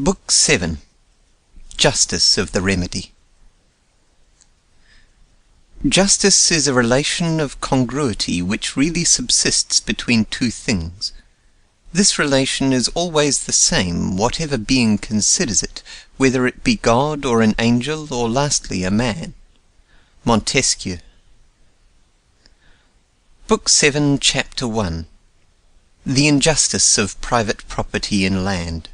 Book VII. Justice of the Remedy. Justice is a relation of congruity which really subsists between two things. This relation is always the same, whatever being considers it, whether it be God or an angel, or lastly a man. Montesquieu. Book VII, Chapter 1. The Injustice of Private Property in Land.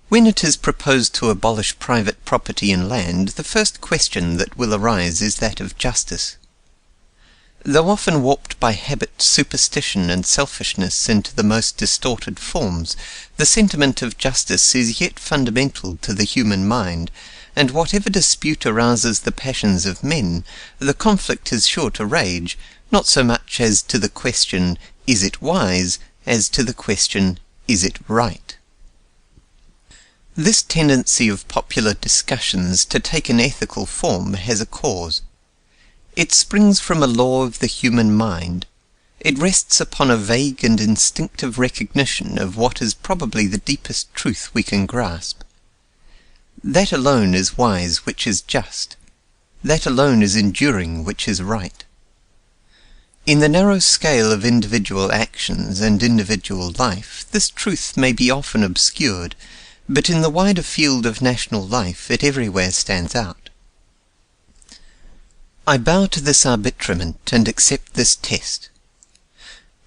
When it is proposed to abolish private property in land, the first question that will arise is that of justice. Though often warped by habit, superstition, and selfishness into the most distorted forms, the sentiment of justice is yet fundamental to the human mind, and whatever dispute arouses the passions of men, the conflict is sure to rage, not so much as to the question, is it wise, as to the question, is it right? This tendency of popular discussions to take an ethical form has a cause. It springs from a law of the human mind. It rests upon a vague and instinctive recognition of what is probably the deepest truth we can grasp. That alone is wise which is just. That alone is enduring which is right. In the narrow scale of individual actions and individual life, this truth may be often obscured, but in the wider field of national life it everywhere stands out. I bow to this arbitrament and accept this test.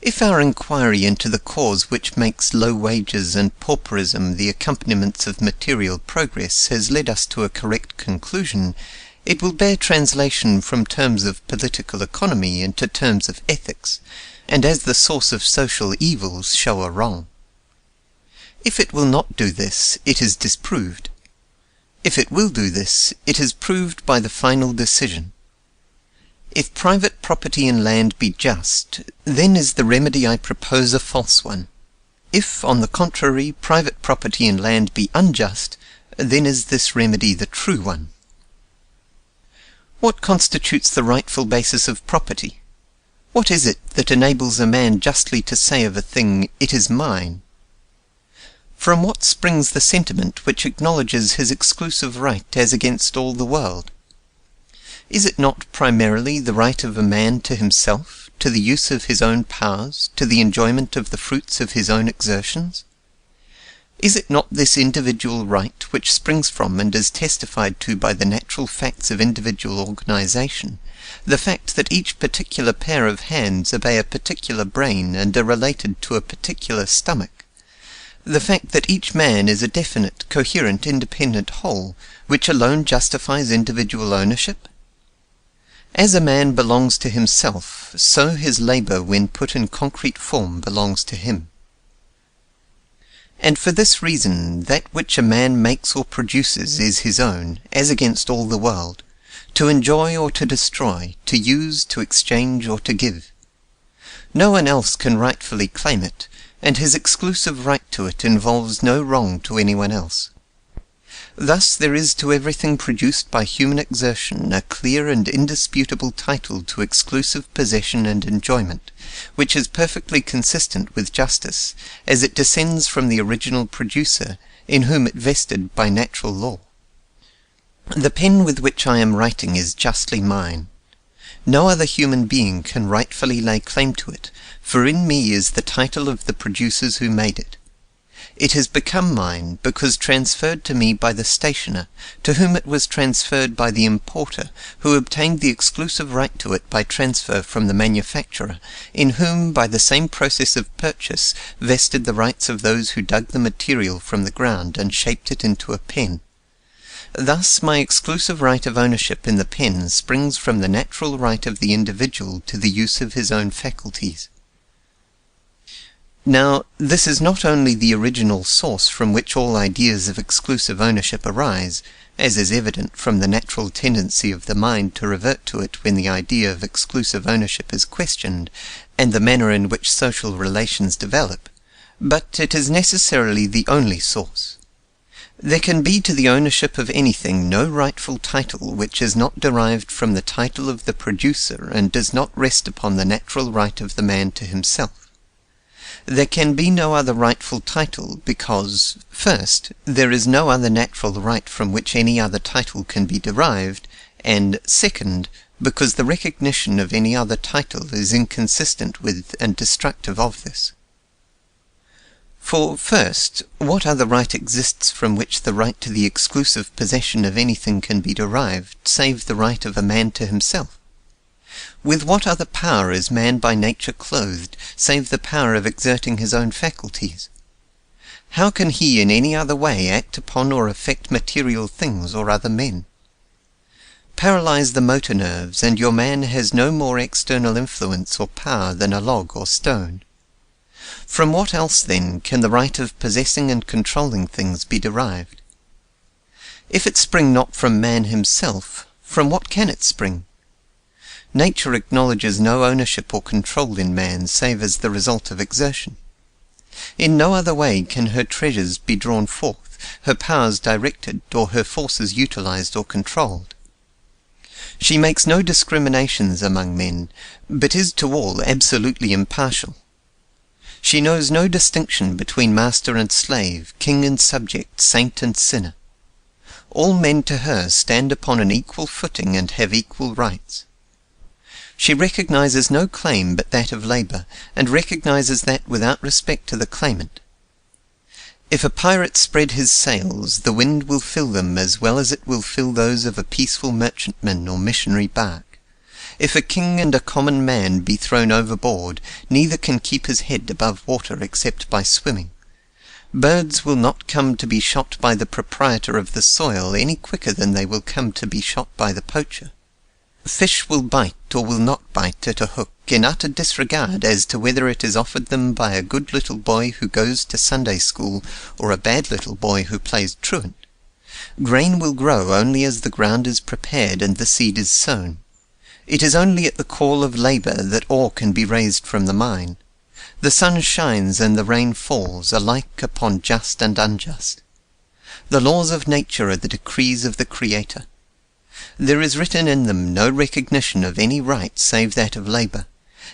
If our inquiry into the cause which makes low wages and pauperism the accompaniments of material progress has led us to a correct conclusion, it will bear translation from terms of political economy into terms of ethics, and as the source of social evils show a wrong. If it will not do this, it is disproved. If it will do this, it is proved by the final decision. If private property in land be just, then is the remedy I propose a false one. If, on the contrary, private property in land be unjust, then is this remedy the true one. What constitutes the rightful basis of property? What is it that enables a man justly to say of a thing, it is mine? From what springs the sentiment which acknowledges his exclusive right as against all the world? Is it not primarily the right of a man to himself, to the use of his own powers, to the enjoyment of the fruits of his own exertions? Is it not this individual right which springs from and is testified to by the natural facts of individual organization, the fact that each particular pair of hands obey a particular brain and are related to a particular stomach? The fact that each man is a definite, coherent, independent whole, which alone justifies individual ownership? As a man belongs to himself, so his labor when put in concrete form belongs to him. And for this reason, that which a man makes or produces is his own, as against all the world, to enjoy or to destroy, to use, to exchange, or to give. No one else can rightfully claim it, and his exclusive right to it involves no wrong to anyone else. Thus there is to everything produced by human exertion a clear and indisputable title to exclusive possession and enjoyment, which is perfectly consistent with justice, as it descends from the original producer, in whom it vested by natural law. The pen with which I am writing is justly mine. No other human being can rightfully lay claim to it, for in me is the title of the producers who made it. It has become mine because transferred to me by the stationer, to whom it was transferred by the importer, who obtained the exclusive right to it by transfer from the manufacturer, in whom, by the same process of purchase, vested the rights of those who dug the material from the ground and shaped it into a pen. Thus my exclusive right of ownership in the pen springs from the natural right of the individual to the use of his own faculties. Now, this is not only the original source from which all ideas of exclusive ownership arise, as is evident from the natural tendency of the mind to revert to it when the idea of exclusive ownership is questioned, and the manner in which social relations develop, but it is necessarily the only source. There can be to the ownership of anything no rightful title which is not derived from the title of the producer and does not rest upon the natural right of the man to himself. There can be no other rightful title because, first, there is no other natural right from which any other title can be derived, and, second, because the recognition of any other title is inconsistent with and destructive of this. For, first, what other right exists from which the right to the exclusive possession of anything can be derived, save the right of a man to himself? With what other power is man by nature clothed, save the power of exerting his own faculties? How can he in any other way act upon or affect material things or other men? Paralyze the motor nerves, and your man has no more external influence or power than a log or stone. From what else, then, can the right of possessing and controlling things be derived? If it spring not from man himself, from what can it spring? Nature acknowledges no ownership or control in man save as the result of exertion. In no other way can her treasures be drawn forth, her powers directed, or her forces utilized or controlled. She makes no discriminations among men, but is to all absolutely impartial. She knows no distinction between master and slave, king and subject, saint and sinner. All men to her stand upon an equal footing and have equal rights. She recognizes no claim but that of labor, and recognizes that without respect to the claimant. If a pirate spread his sails, the wind will fill them as well as it will fill those of a peaceful merchantman or missionary bark. If a king and a common man be thrown overboard, neither can keep his head above water except by swimming. Birds will not come to be shot by the proprietor of the soil any quicker than they will come to be shot by the poacher. Fish will bite or will not bite at a hook, in utter disregard as to whether it is offered them by a good little boy who goes to Sunday school or a bad little boy who plays truant. Grain will grow only as the ground is prepared and the seed is sown. It is only at the call of labor that ore can be raised from the mine. The sun shines and the rain falls, alike upon just and unjust. The laws of nature are the decrees of the Creator. There is written in them no recognition of any right save that of labor,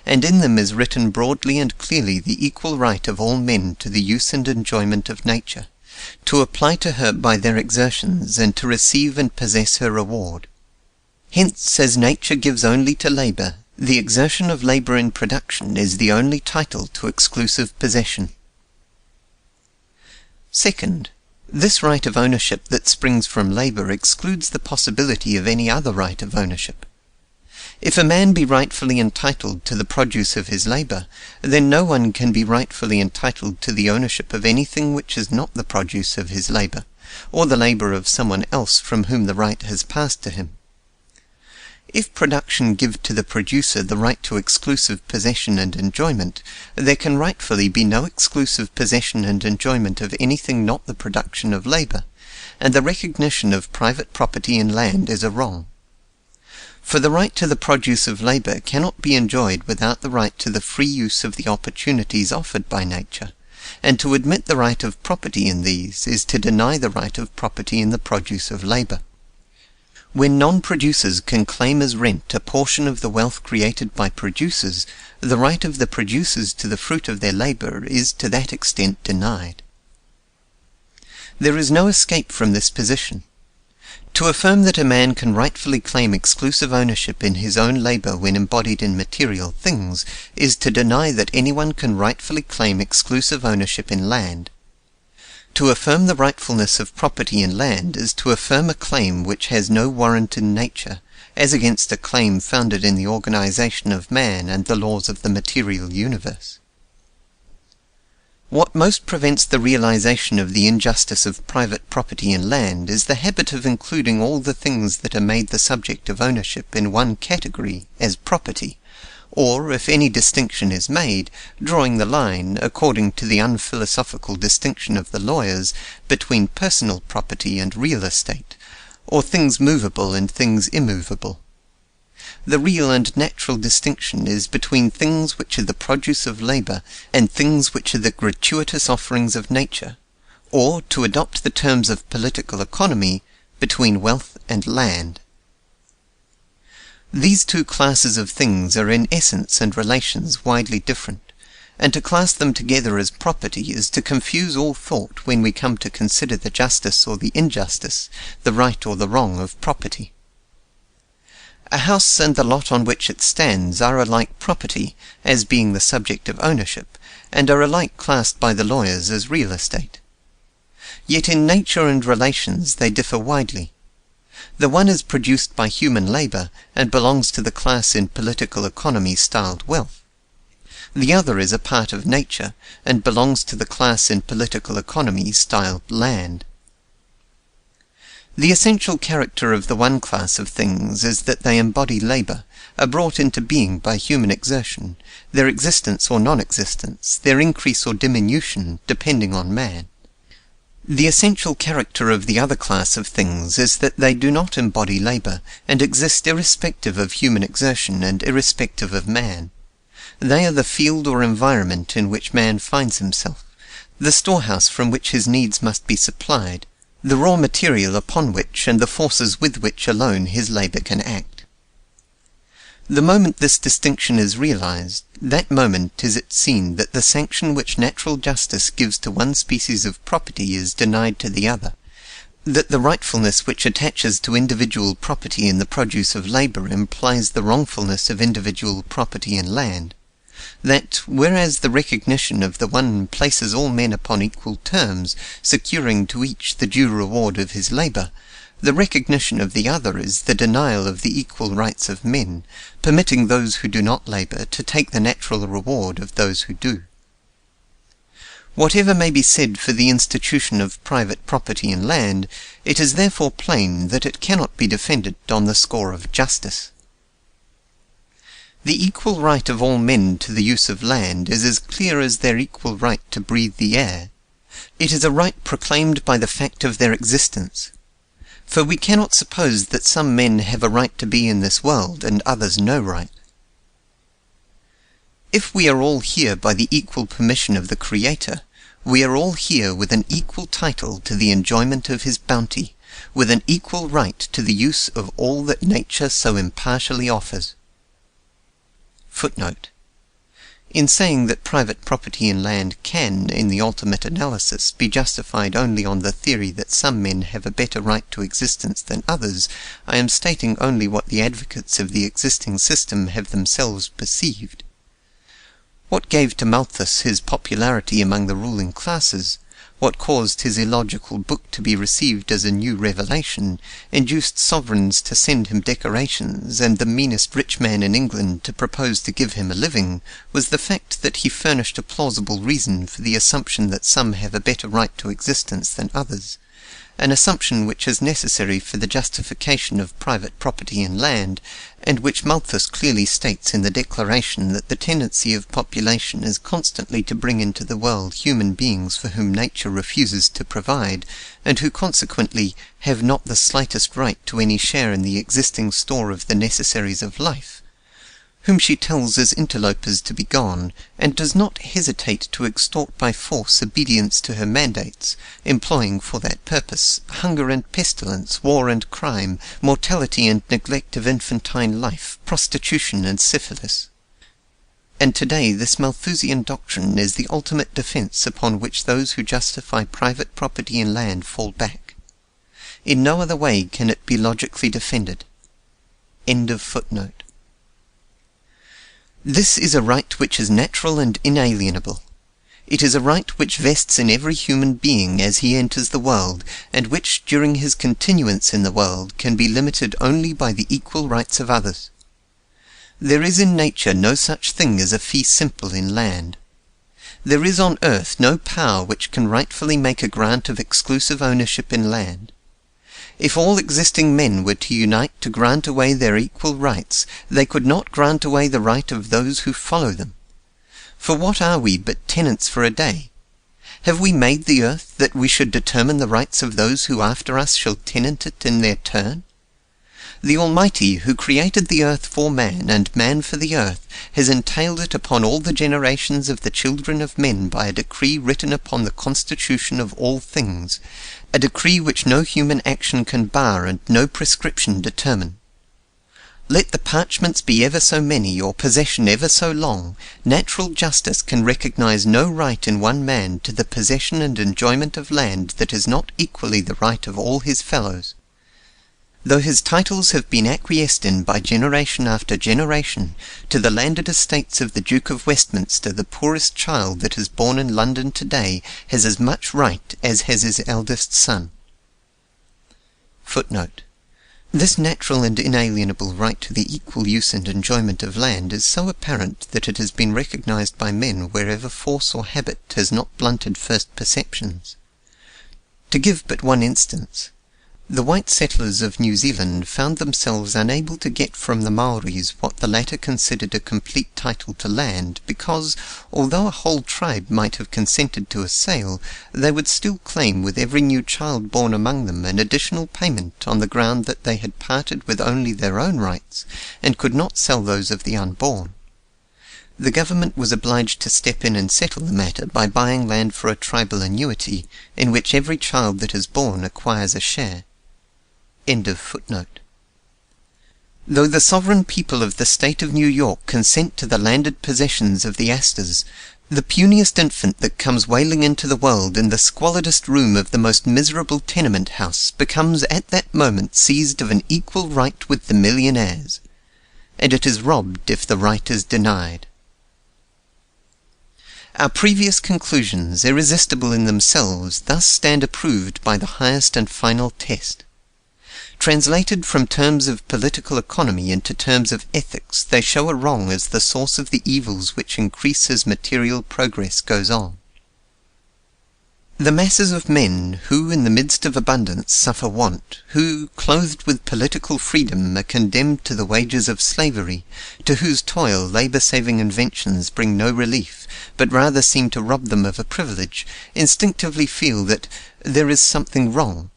and in them is written broadly and clearly the equal right of all men to the use and enjoyment of nature, to apply to her by their exertions, and to receive and possess her reward. Hence, as nature gives only to labor, the exertion of labor in production is the only title to exclusive possession. Second, this right of ownership that springs from labor excludes the possibility of any other right of ownership. If a man be rightfully entitled to the produce of his labor, then no one can be rightfully entitled to the ownership of anything which is not the produce of his labor, or the labor of someone else from whom the right has passed to him. If production give to the producer the right to exclusive possession and enjoyment, there can rightfully be no exclusive possession and enjoyment of anything not the production of labor, and the recognition of private property in land is a wrong. For the right to the produce of labor cannot be enjoyed without the right to the free use of the opportunities offered by nature, and to admit the right of property in these is to deny the right of property in the produce of labor. When non-producers can claim as rent a portion of the wealth created by producers, the right of the producers to the fruit of their labor is to that extent denied. There is no escape from this position. To affirm that a man can rightfully claim exclusive ownership in his own labor when embodied in material things is to deny that anyone can rightfully claim exclusive ownership in land. To affirm the rightfulness of property in land is to affirm a claim which has no warrant in nature, as against a claim founded in the organization of man and the laws of the material universe. What most prevents the realization of the injustice of private property in land is the habit of including all the things that are made the subject of ownership in one category as property, or, if any distinction is made, drawing the line, according to the unphilosophical distinction of the lawyers, between personal property and real estate, or things movable and things immovable. The real and natural distinction is between things which are the produce of labor and things which are the gratuitous offerings of nature, or, to adopt the terms of political economy, between wealth and land. These two classes of things are in essence and relations widely different, and to class them together as property is to confuse all thought when we come to consider the justice or the injustice, the right or the wrong of property. A house and the lot on which it stands are alike property, as being the subject of ownership, and are alike classed by the lawyers as real estate. Yet in nature and relations they differ widely. The one is produced by human labor, and belongs to the class in political economy styled wealth. The other is a part of nature, and belongs to the class in political economy styled land. The essential character of the one class of things is that they embody labor, are brought into being by human exertion, their existence or non-existence, their increase or diminution, depending on man. The essential character of the other class of things is that they do not embody labor, and exist irrespective of human exertion and irrespective of man. They are the field or environment in which man finds himself, the storehouse from which his needs must be supplied, the raw material upon which and the forces with which alone his labor can act. The moment this distinction is realized, that moment is it seen that the sanction which natural justice gives to one species of property is denied to the other, that the rightfulness which attaches to individual property in the produce of labor implies the wrongfulness of individual property in land, that, whereas the recognition of the one places all men upon equal terms, securing to each the due reward of his labor, the recognition of the other is the denial of the equal rights of men, permitting those who do not labor to take the natural reward of those who do. Whatever may be said for the institution of private property in land, it is therefore plain that it cannot be defended on the score of justice. The equal right of all men to the use of land is as clear as their equal right to breathe the air. It is a right proclaimed by the fact of their existence. For we cannot suppose that some men have a right to be in this world, and others no right. If we are all here by the equal permission of the Creator, we are all here with an equal title to the enjoyment of His bounty, with an equal right to the use of all that nature so impartially offers. Footnote. In saying that private property in land can, in the ultimate analysis, be justified only on the theory that some men have a better right to existence than others, I am stating only what the advocates of the existing system have themselves perceived. What gave to Malthus his popularity among the ruling classes, what caused his illogical book to be received as a new revelation, induced sovereigns to send him decorations, and the meanest rich man in England to propose to give him a living, was the fact that he furnished a plausible reason for the assumption that some have a better right to existence than others, an assumption which is necessary for the justification of private property in land, and which Malthus clearly states in the declaration that the tendency of population is constantly to bring into the world human beings for whom nature refuses to provide, and who consequently have not the slightest right to any share in the existing store of the necessaries of life, whom she tells as interlopers to be gone, and does not hesitate to extort by force obedience to her mandates, employing for that purpose hunger and pestilence, war and crime, mortality and neglect of infantine life, prostitution and syphilis. And today this Malthusian doctrine is the ultimate defense upon which those who justify private property in land fall back. In no other way can it be logically defended. End of footnote. This is a right which is natural and inalienable. It is a right which vests in every human being as he enters the world, and which, during his continuance in the world, can be limited only by the equal rights of others. There is in nature no such thing as a fee simple in land. There is on earth no power which can rightfully make a grant of exclusive ownership in land. If all existing men were to unite to grant away their equal rights, they could not grant away the right of those who follow them. For what are we but tenants for a day? Have we made the earth that we should determine the rights of those who after us shall tenant it in their turn? The Almighty, who created the earth for man, and man for the earth, has entailed it upon all the generations of the children of men by a decree written upon the constitution of all things, a decree which no human action can bar and no prescription determine. Let the parchments be ever so many, or possession ever so long, natural justice can recognize no right in one man to the possession and enjoyment of land that is not equally the right of all his fellows. Though his titles have been acquiesced in by generation after generation, to the landed estates of the Duke of Westminster the poorest child that is born in London today has as much right as has his eldest son. Footnote. This natural and inalienable right to the equal use and enjoyment of land is so apparent that it has been recognized by men wherever force or habit has not blunted first perceptions. To give but one instance, the white settlers of New Zealand found themselves unable to get from the Maoris what the latter considered a complete title to land, because, although a whole tribe might have consented to a sale, they would still claim with every new child born among them an additional payment on the ground that they had parted with only their own rights, and could not sell those of the unborn. The government was obliged to step in and settle the matter by buying land for a tribal annuity, in which every child that is born acquires a share. End of footnote. Though the sovereign people of the state of New York consent to the landed possessions of the Astors, the puniest infant that comes wailing into the world in the squalidest room of the most miserable tenement house becomes at that moment seized of an equal right with the millionaires, and it is robbed if the right is denied. Our previous conclusions, irresistible in themselves, thus stand approved by the highest and final test. Translated from terms of political economy into terms of ethics, they show a wrong as the source of the evils which increase as material progress goes on. The masses of men who, in the midst of abundance, suffer want, who, clothed with political freedom, are condemned to the wages of slavery, to whose toil labour-saving inventions bring no relief, but rather seem to rob them of a privilege, instinctively feel that there is something wrong,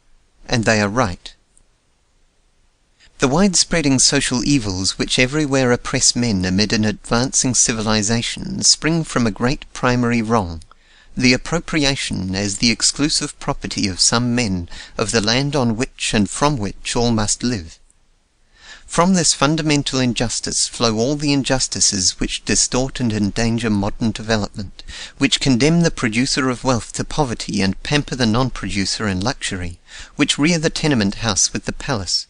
and they are right. The wide-spreading social evils which everywhere oppress men amid an advancing civilization spring from a great primary wrong, the appropriation as the exclusive property of some men of the land on which and from which all must live. From this fundamental injustice flow all the injustices which distort and endanger modern development, which condemn the producer of wealth to poverty and pamper the non-producer in luxury, which rear the tenement house with the palace,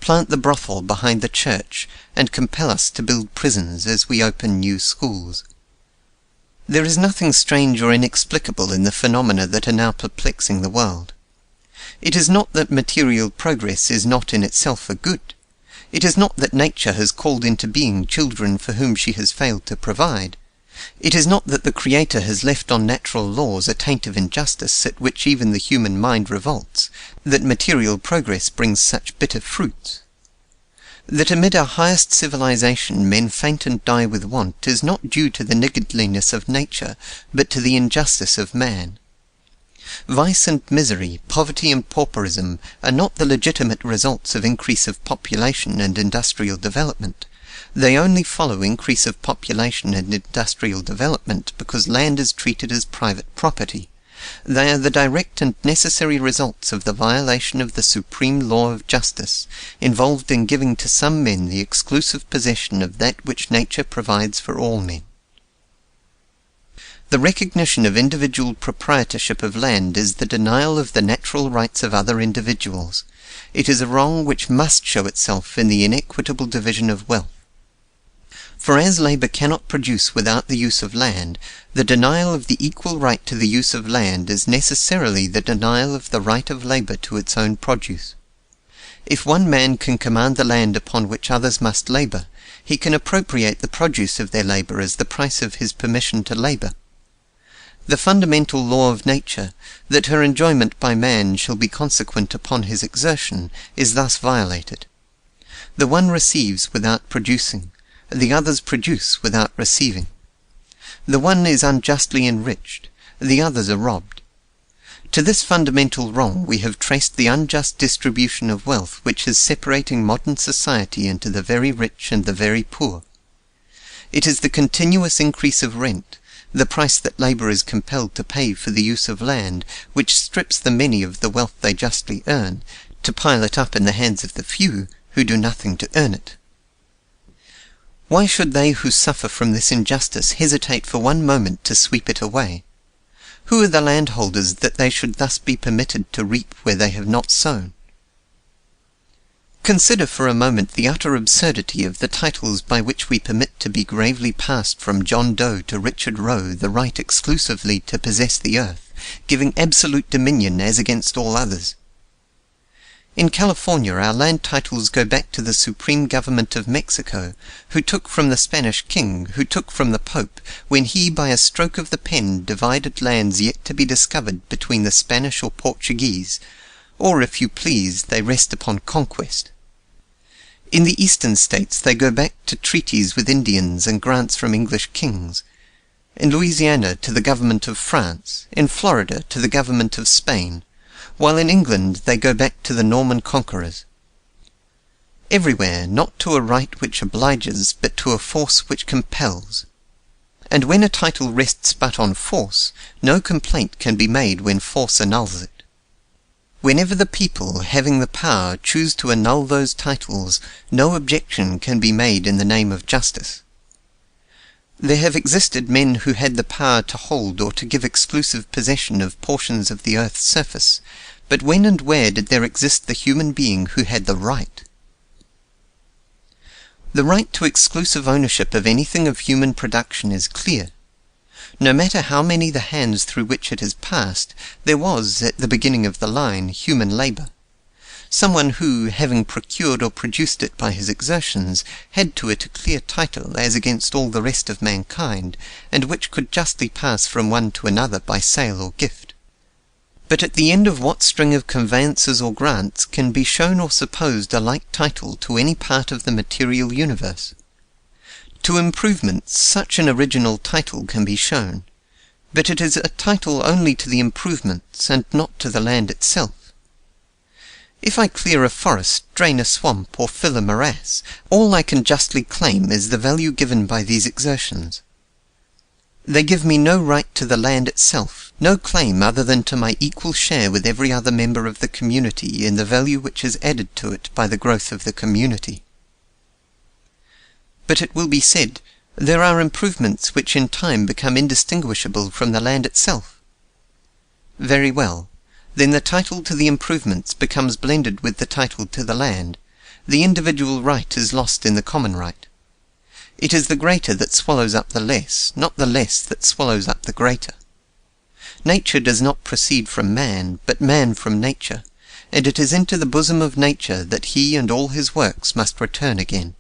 plant the brothel behind the church, and compel us to build prisons as we open new schools. There is nothing strange or inexplicable in the phenomena that are now perplexing the world. It is not that material progress is not in itself a good. It is not that nature has called into being children for whom she has failed to provide. It is not that the Creator has left on natural laws a taint of injustice at which even the human mind revolts, that material progress brings such bitter fruits. That amid our highest civilization men faint and die with want is not due to the niggardliness of nature, but to the injustice of man. Vice and misery, poverty and pauperism, are not the legitimate results of increase of population and industrial development. They only follow increase of population and industrial development because land is treated as private property. They are the direct and necessary results of the violation of the supreme law of justice, involved in giving to some men the exclusive possession of that which nature provides for all men. The recognition of individual proprietorship of land is the denial of the natural rights of other individuals. It is a wrong which must show itself in the inequitable division of wealth. For as labour cannot produce without the use of land, the denial of the equal right to the use of land is necessarily the denial of the right of labour to its own produce. If one man can command the land upon which others must labour, he can appropriate the produce of their labour as the price of his permission to labour. The fundamental law of nature, that her enjoyment by man shall be consequent upon his exertion, is thus violated. The one receives without producing, the others produce without receiving. The one is unjustly enriched, the others are robbed. To this fundamental wrong we have traced the unjust distribution of wealth which is separating modern society into the very rich and the very poor. It is the continuous increase of rent, the price that labour is compelled to pay for the use of land, which strips the many of the wealth they justly earn, to pile it up in the hands of the few, who do nothing to earn it. Why should they who suffer from this injustice hesitate for one moment to sweep it away? Who are the landholders that they should thus be permitted to reap where they have not sown? Consider for a moment the utter absurdity of the titles by which we permit to be gravely passed from John Doe to Richard Roe the right exclusively to possess the earth, giving absolute dominion as against all others. In California our land titles go back to the supreme government of Mexico, who took from the Spanish king, who took from the Pope, when he by a stroke of the pen divided lands yet to be discovered between the Spanish or Portuguese, or if you please, they rest upon conquest. In the eastern states they go back to treaties with Indians and grants from English kings. In Louisiana to the government of France, in Florida to the government of Spain, while in England they go back to the Norman conquerors. Everywhere, not to a right which obliges, but to a force which compels. And when a title rests but on force, no complaint can be made when force annuls it. Whenever the people, having the power, choose to annul those titles, no objection can be made in the name of justice. There have existed men who had the power to hold or to give exclusive possession of portions of the earth's surface, but when and where did there exist the human being who had the right? The right to exclusive ownership of anything of human production is clear. No matter how many the hands through which it has passed, there was, at the beginning of the line, human labour. Someone who, having procured or produced it by his exertions, had to it a clear title as against all the rest of mankind, and which could justly pass from one to another by sale or gift. But at the end of what string of conveyances or grants can be shown or supposed a like title to any part of the material universe? To improvements such an original title can be shown, but it is a title only to the improvements and not to the land itself. If I clear a forest, drain a swamp, or fill a morass, all I can justly claim is the value given by these exertions. They give me no right to the land itself, no claim other than to my equal share with every other member of the community in the value which is added to it by the growth of the community. But it will be said, there are improvements which in time become indistinguishable from the land itself. Very well. Then the title to the improvements becomes blended with the title to the land. The individual right is lost in the common right. It is the greater that swallows up the less, not the less that swallows up the greater. Nature does not proceed from man, but man from nature, and it is into the bosom of nature that he and all his works must return again.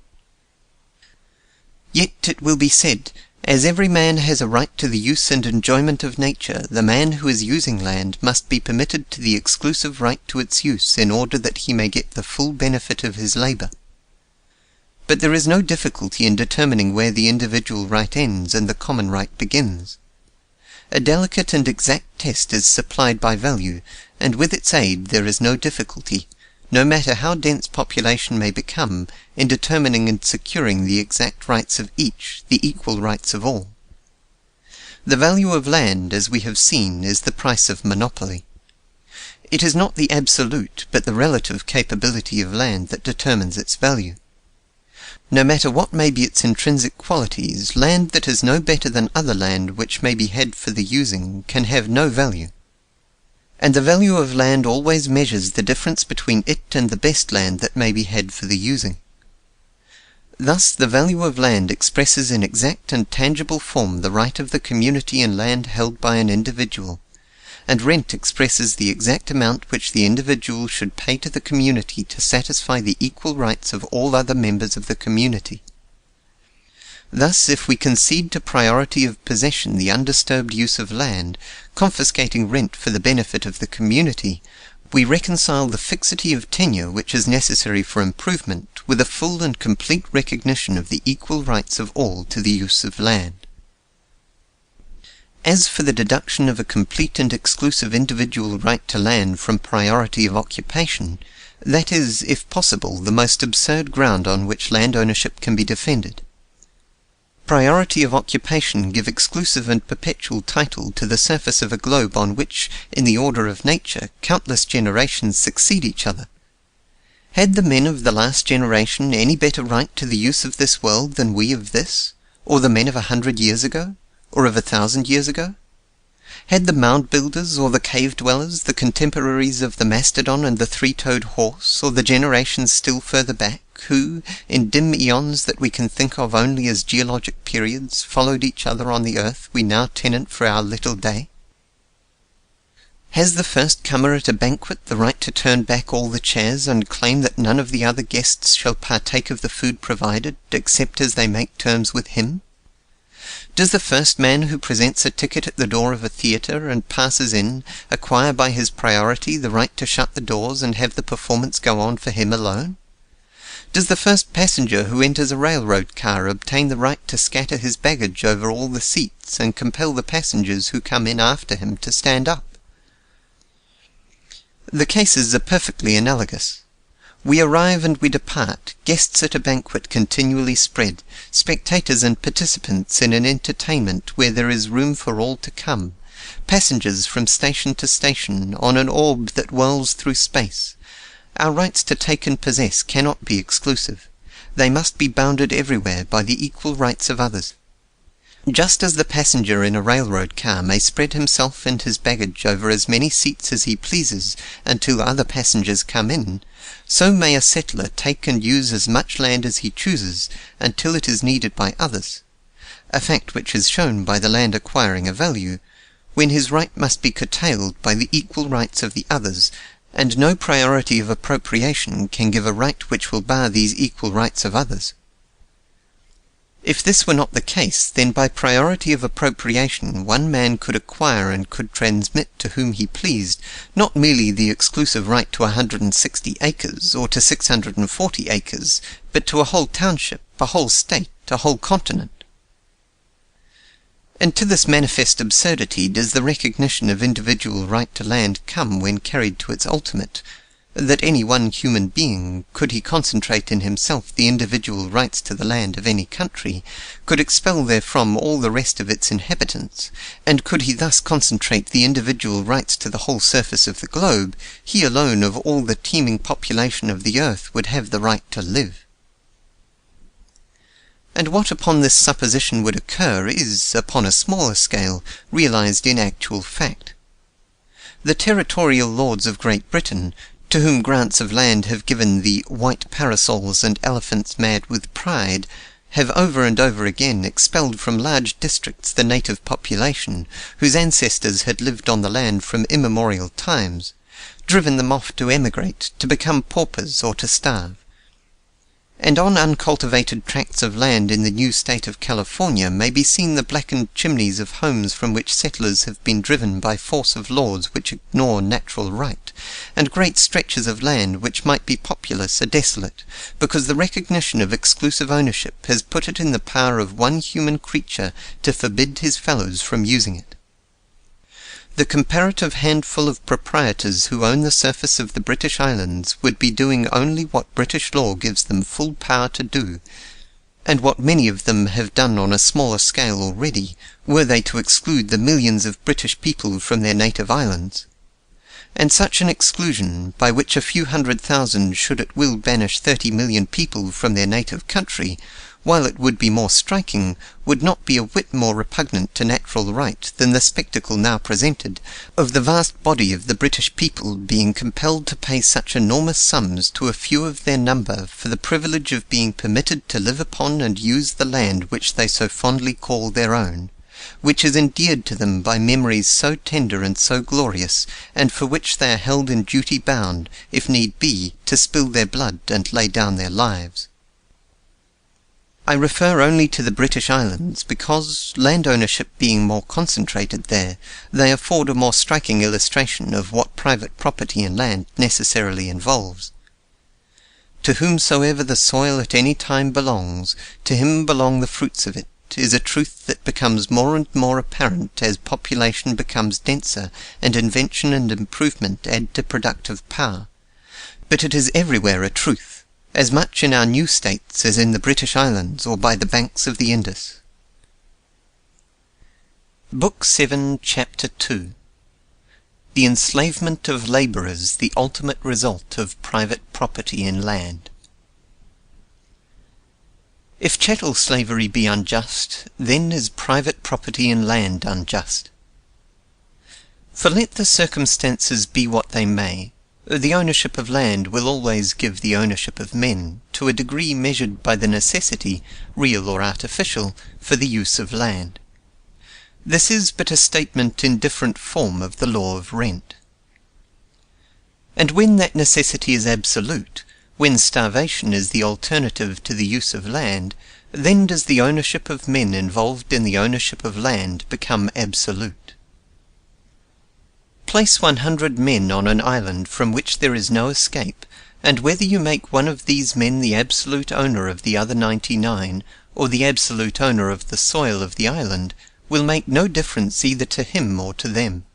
Yet it will be said, as every man has a right to the use and enjoyment of nature, the man who is using land must be permitted to the exclusive right to its use in order that he may get the full benefit of his labour. But there is no difficulty in determining where the individual right ends and the common right begins. A delicate and exact test is supplied by value, and with its aid there is no difficulty, no matter how dense population may become, in determining and securing the exact rights of each, the equal rights of all. The value of land, as we have seen, is the price of monopoly. It is not the absolute, but the relative capability of land that determines its value. No matter what may be its intrinsic qualities, land that is no better than other land which may be had for the using can have no value. And the value of land always measures the difference between it and the best land that may be had for the using. Thus the value of land expresses in exact and tangible form the right of the community in land held by an individual, and rent expresses the exact amount which the individual should pay to the community to satisfy the equal rights of all other members of the community. Thus, if we concede to priority of possession the undisturbed use of land, confiscating rent for the benefit of the community, we reconcile the fixity of tenure which is necessary for improvement with a full and complete recognition of the equal rights of all to the use of land. As for the deduction of a complete and exclusive individual right to land from priority of occupation, that is, if possible, the most absurd ground on which land ownership can be defended. Priority of occupation give exclusive and perpetual title to the surface of a globe on which, in the order of nature, countless generations succeed each other. Had the men of the last generation any better right to the use of this world than we of this, or the men of 100 years ago, or of 1,000 years ago? Had the mound builders or the cave dwellers, the contemporaries of the mastodon and the three-toed horse, or the generations still further back, who, in dim eons that we can think of only as geologic periods, followed each other on the earth we now tenant for our little day? Has the first comer at a banquet the right to turn back all the chairs and claim that none of the other guests shall partake of the food provided, except as they make terms with him? Does the first man who presents a ticket at the door of a theatre and passes in acquire by his priority the right to shut the doors and have the performance go on for him alone? Does the first passenger who enters a railroad car obtain the right to scatter his baggage over all the seats and compel the passengers who come in after him to stand up? The cases are perfectly analogous. We arrive and we depart, guests at a banquet continually spread, spectators and participants in an entertainment where there is room for all to come, passengers from station to station on an orb that whirls through space. Our rights to take and possess cannot be exclusive. They must be bounded everywhere by the equal rights of others. Just as the passenger in a railroad car may spread himself and his baggage over as many seats as he pleases until other passengers come in, so may a settler take and use as much land as he chooses until it is needed by others, a fact which is shown by the land acquiring a value, when his right must be curtailed by the equal rights of the others, and no priority of appropriation can give a right which will bar these equal rights of others. If this were not the case, then by priority of appropriation one man could acquire and could transmit to whom he pleased not merely the exclusive right to 160 acres or to 640 acres, but to a whole township, a whole state, a whole continent. And to this manifest absurdity does the recognition of individual right to land come when carried to its ultimate, that any one human being, could he concentrate in himself the individual rights to the land of any country, could expel therefrom all the rest of its inhabitants, and could he thus concentrate the individual rights to the whole surface of the globe, he alone of all the teeming population of the earth would have the right to live. And what upon this supposition would occur is, upon a smaller scale, realized in actual fact. The territorial lords of Great Britain, to whom grants of land have given the white parasols and elephants mad with pride, have over and over again expelled from large districts the native population, whose ancestors had lived on the land from immemorial times, driven them off to emigrate, to become paupers or to starve. And on uncultivated tracts of land in the new state of California may be seen the blackened chimneys of homes from which settlers have been driven by force of laws which ignore natural right, and great stretches of land which might be populous are desolate, because the recognition of exclusive ownership has put it in the power of one human creature to forbid his fellows from using it. The comparative handful of proprietors who own the surface of the British Islands would be doing only what British law gives them full power to do, and what many of them have done on a smaller scale already, were they to exclude the millions of British people from their native islands. And such an exclusion, by which a few 100,000 should at will banish 30 million people from their native country, while it would be more striking, would not be a whit more repugnant to natural right than the spectacle now presented, of the vast body of the British people being compelled to pay such enormous sums to a few of their number for the privilege of being permitted to live upon and use the land which they so fondly call their own, which is endeared to them by memories so tender and so glorious, and for which they are held in duty bound, if need be, to spill their blood and lay down their lives. I refer only to the British Islands, because, land ownership being more concentrated there, they afford a more striking illustration of what private property in land necessarily involves. To whomsoever the soil at any time belongs, to him belong the fruits of it, is a truth that becomes more and more apparent as population becomes denser and invention and improvement add to productive power. But it is everywhere a truth, as much in our new states as in the British Islands or by the banks of the Indus. Book 7, Chapter 2. The Enslavement of Labourers, the Ultimate Result of Private property in land. If chattel slavery be unjust, then is private property in land unjust. For let the circumstances be what they may, the ownership of land will always give the ownership of men, to a degree measured by the necessity, real or artificial, for the use of land. This is but a statement in different form of the law of rent. And when that necessity is absolute, when starvation is the alternative to the use of land, then does the ownership of men involved in the ownership of land become absolute. Place 100 men on an island from which there is no escape, and whether you make one of these men the absolute owner of the other 99, or the absolute owner of the soil of the island, will make no difference either to him or to them.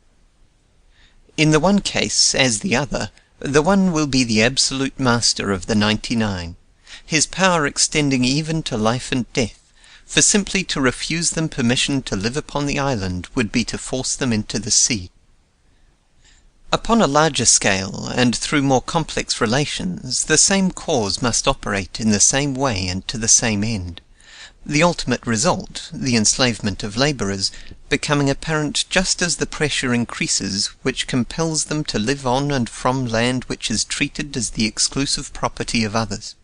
In the one case, as the other, the one will be the absolute master of the 99, his power extending even to life and death, for simply to refuse them permission to live upon the island would be to force them into the sea. Upon a larger scale, and through more complex relations, the same cause must operate in the same way and to the same end. The ultimate result, the enslavement of labourers, becoming apparent just as the pressure increases which compels them to live on and from land which is treated as the exclusive property of others.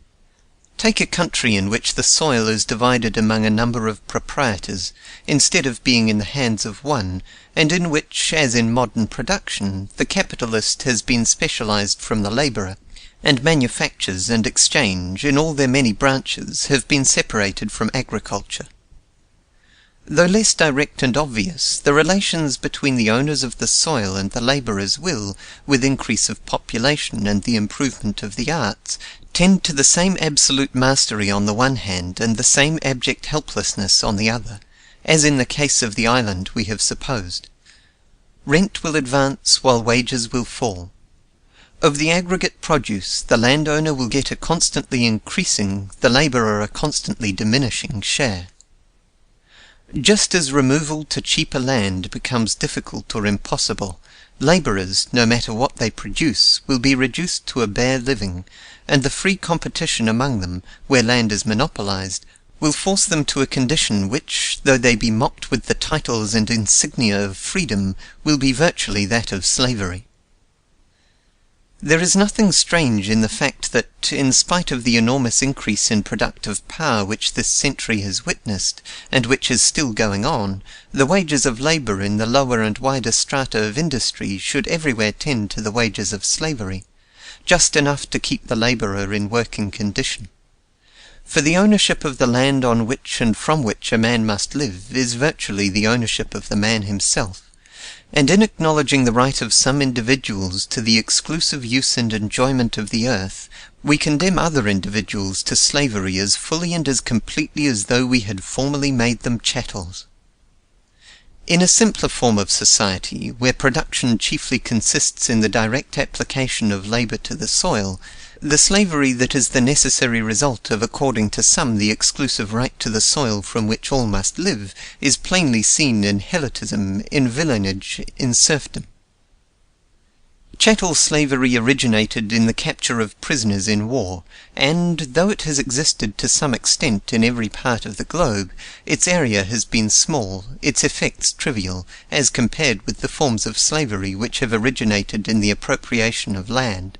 Take a country in which the soil is divided among a number of proprietors, instead of being in the hands of one, and in which, as in modern production, the capitalist has been specialized from the labourer, and manufactures and exchange, in all their many branches, have been separated from agriculture. Though less direct and obvious, the relations between the owners of the soil and the labourers will, with increase of population and the improvement of the arts, tend to the same absolute mastery on the one hand and the same abject helplessness on the other, as in the case of the island we have supposed. Rent will advance while wages will fall. Of the aggregate produce, the landowner will get a constantly increasing, the labourer a constantly diminishing share. Just as removal to cheaper land becomes difficult or impossible, labourers, no matter what they produce, will be reduced to a bare living, and the free competition among them, where land is monopolized, will force them to a condition which, though they be mocked with the titles and insignia of freedom, will be virtually that of slavery. There is nothing strange in the fact that, in spite of the enormous increase in productive power which this century has witnessed, and which is still going on, the wages of labour in the lower and wider strata of industry should everywhere tend to the wages of slavery, just enough to keep the labourer in working condition. For the ownership of the land on which and from which a man must live is virtually the ownership of the man himself, and in acknowledging the right of some individuals to the exclusive use and enjoyment of the earth, we condemn other individuals to slavery as fully and as completely as though we had formerly made them chattels. In a simpler form of society, where production chiefly consists in the direct application of labour to the soil, the slavery that is the necessary result of according to some the exclusive right to the soil from which all must live, is plainly seen in helotism, in villeinage, in serfdom. Chattel slavery originated in the capture of prisoners in war, and, though it has existed to some extent in every part of the globe, its area has been small, its effects trivial, as compared with the forms of slavery which have originated in the appropriation of land.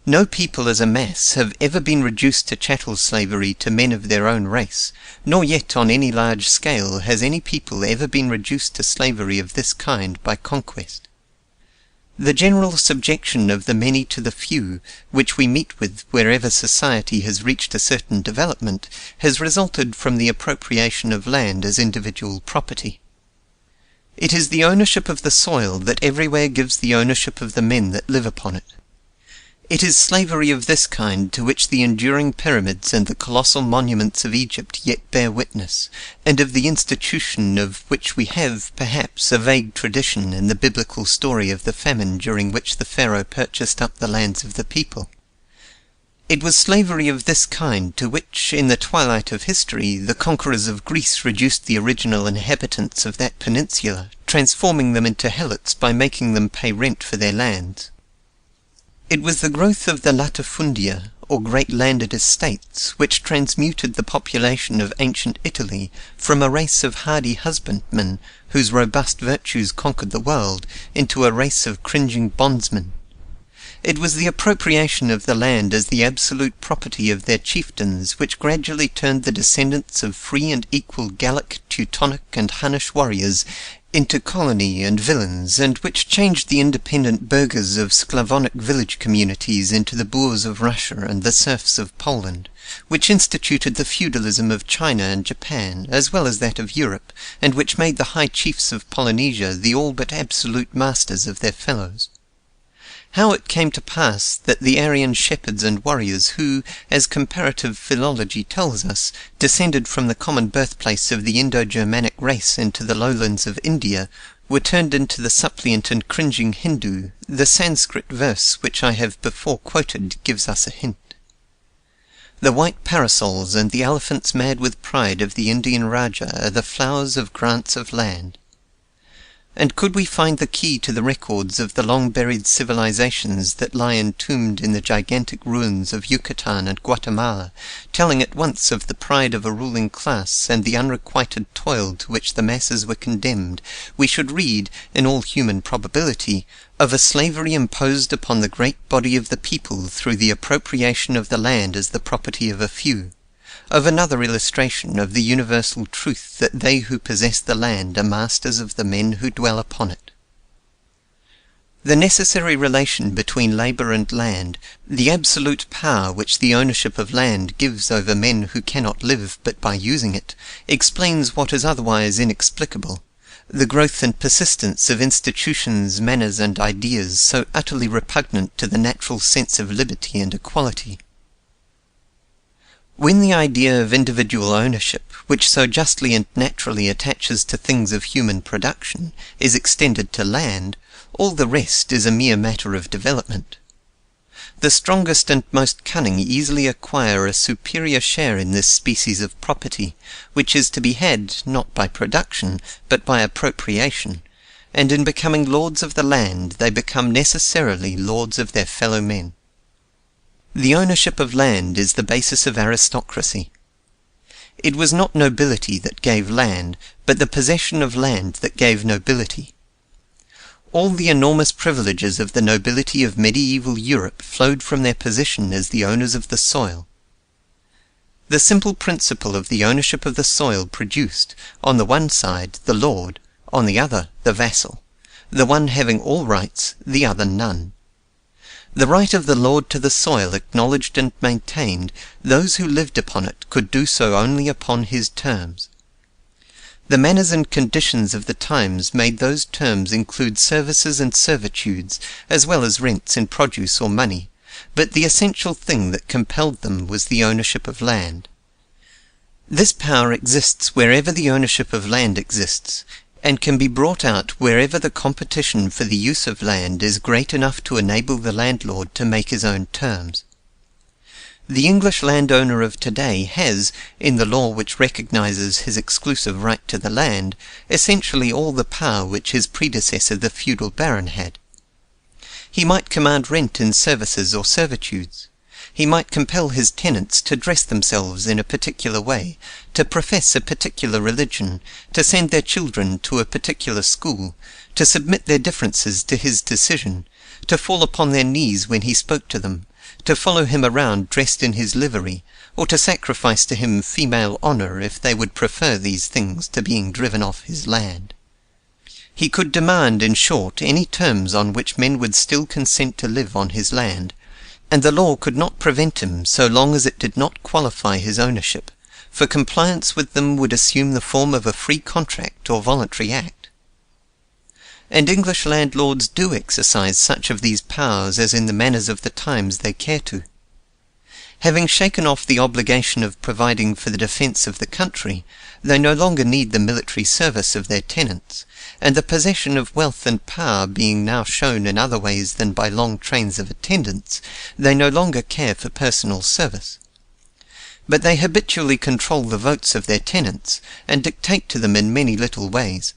No people as a mass have ever been reduced to chattel slavery to men of their own race, nor yet on any large scale has any people ever been reduced to slavery of this kind by conquest. The general subjection of the many to the few, which we meet with wherever society has reached a certain development, has resulted from the appropriation of land as individual property. It is the ownership of the soil that everywhere gives the ownership of the men that live upon it. It is slavery of this kind to which the enduring pyramids and the colossal monuments of Egypt yet bear witness, and of the institution of which we have, perhaps, a vague tradition in the biblical story of the famine during which the Pharaoh purchased up the lands of the people. It was slavery of this kind to which, in the twilight of history, the conquerors of Greece reduced the original inhabitants of that peninsula, transforming them into helots by making them pay rent for their lands. It was the growth of the latifundia, or great landed estates, which transmuted the population of ancient Italy from a race of hardy husbandmen, whose robust virtues conquered the world, into a race of cringing bondsmen. It was the appropriation of the land as the absolute property of their chieftains which gradually turned the descendants of free and equal Gallic, Teutonic, and Hunnish warriors into colony and villains, and which changed the independent burghers of Sclavonic village communities into the boors of Russia and the serfs of Poland, which instituted the feudalism of China and Japan, as well as that of Europe, and which made the high chiefs of Polynesia the all but absolute masters of their fellows. How it came to pass that the Aryan shepherds and warriors who, as comparative philology tells us, descended from the common birthplace of the Indo-Germanic race into the lowlands of India, were turned into the suppliant and cringing Hindu, the Sanskrit verse which I have before quoted gives us a hint. The white parasols and the elephants mad with pride of the Indian Raja are the flowers of grants of land. And could we find the key to the records of the long-buried civilizations that lie entombed in the gigantic ruins of Yucatan and Guatemala, telling at once of the pride of a ruling class and the unrequited toil to which the masses were condemned, we should read, in all human probability, of a slavery imposed upon the great body of the people through the appropriation of the land as the property of a few, of another illustration of the universal truth that they who possess the land are masters of the men who dwell upon it. The necessary relation between labour and land, the absolute power which the ownership of land gives over men who cannot live but by using it, explains what is otherwise inexplicable, the growth and persistence of institutions, manners, and ideas so utterly repugnant to the natural sense of liberty and equality. When the idea of individual ownership, which so justly and naturally attaches to things of human production, is extended to land, all the rest is a mere matter of development. The strongest and most cunning easily acquire a superior share in this species of property, which is to be had not by production, but by appropriation, and in becoming lords of the land they become necessarily lords of their fellow men. The ownership of land is the basis of aristocracy. It was not nobility that gave land, but the possession of land that gave nobility. All the enormous privileges of the nobility of medieval Europe flowed from their position as the owners of the soil. The simple principle of the ownership of the soil produced, on the one side, the lord, on the other, the vassal, the one having all rights, the other none. The right of the lord to the soil acknowledged and maintained, those who lived upon it could do so only upon his terms. The manners and conditions of the times made those terms include services and servitudes, as well as rents in produce or money, but the essential thing that compelled them was the ownership of land. This power exists wherever the ownership of land exists, and can be brought out wherever the competition for the use of land is great enough to enable the landlord to make his own terms. The English landowner of today has, in the law which recognizes his exclusive right to the land, essentially all the power which his predecessor the feudal baron had. He might command rent in services or servitudes. He might compel his tenants to dress themselves in a particular way, to profess a particular religion, to send their children to a particular school, to submit their differences to his decision, to fall upon their knees when he spoke to them, to follow him around dressed in his livery, or to sacrifice to him female honour if they would prefer these things to being driven off his land. He could demand, in short, any terms on which men would still consent to live on his land, and the law could not prevent him so long as it did not qualify his ownership, for compliance with them would assume the form of a free contract or voluntary act. And English landlords do exercise such of these powers as in the manners of the times they care to. Having shaken off the obligation of providing for the defence of the country, they no longer need the military service of their tenants, and the possession of wealth and power being now shown in other ways than by long trains of attendants, they no longer care for personal service. But they habitually control the votes of their tenants, and dictate to them in many little ways.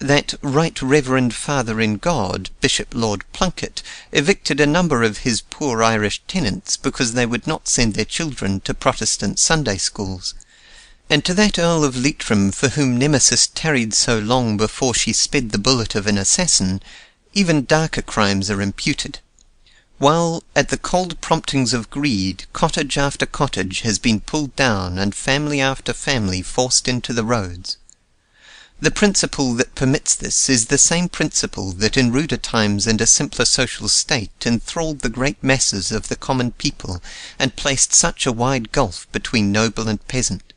That Right Reverend Father in God, Bishop Lord Plunket, evicted a number of his poor Irish tenants because they would not send their children to Protestant Sunday schools; and to that Earl of Leitrim for whom Nemesis tarried so long before she sped the bullet of an assassin, even darker crimes are imputed; while, at the cold promptings of greed, cottage after cottage has been pulled down and family after family forced into the roads. The principle that permits this is the same principle that in ruder times and a simpler social state enthralled the great masses of the common people and placed such a wide gulf between noble and peasant.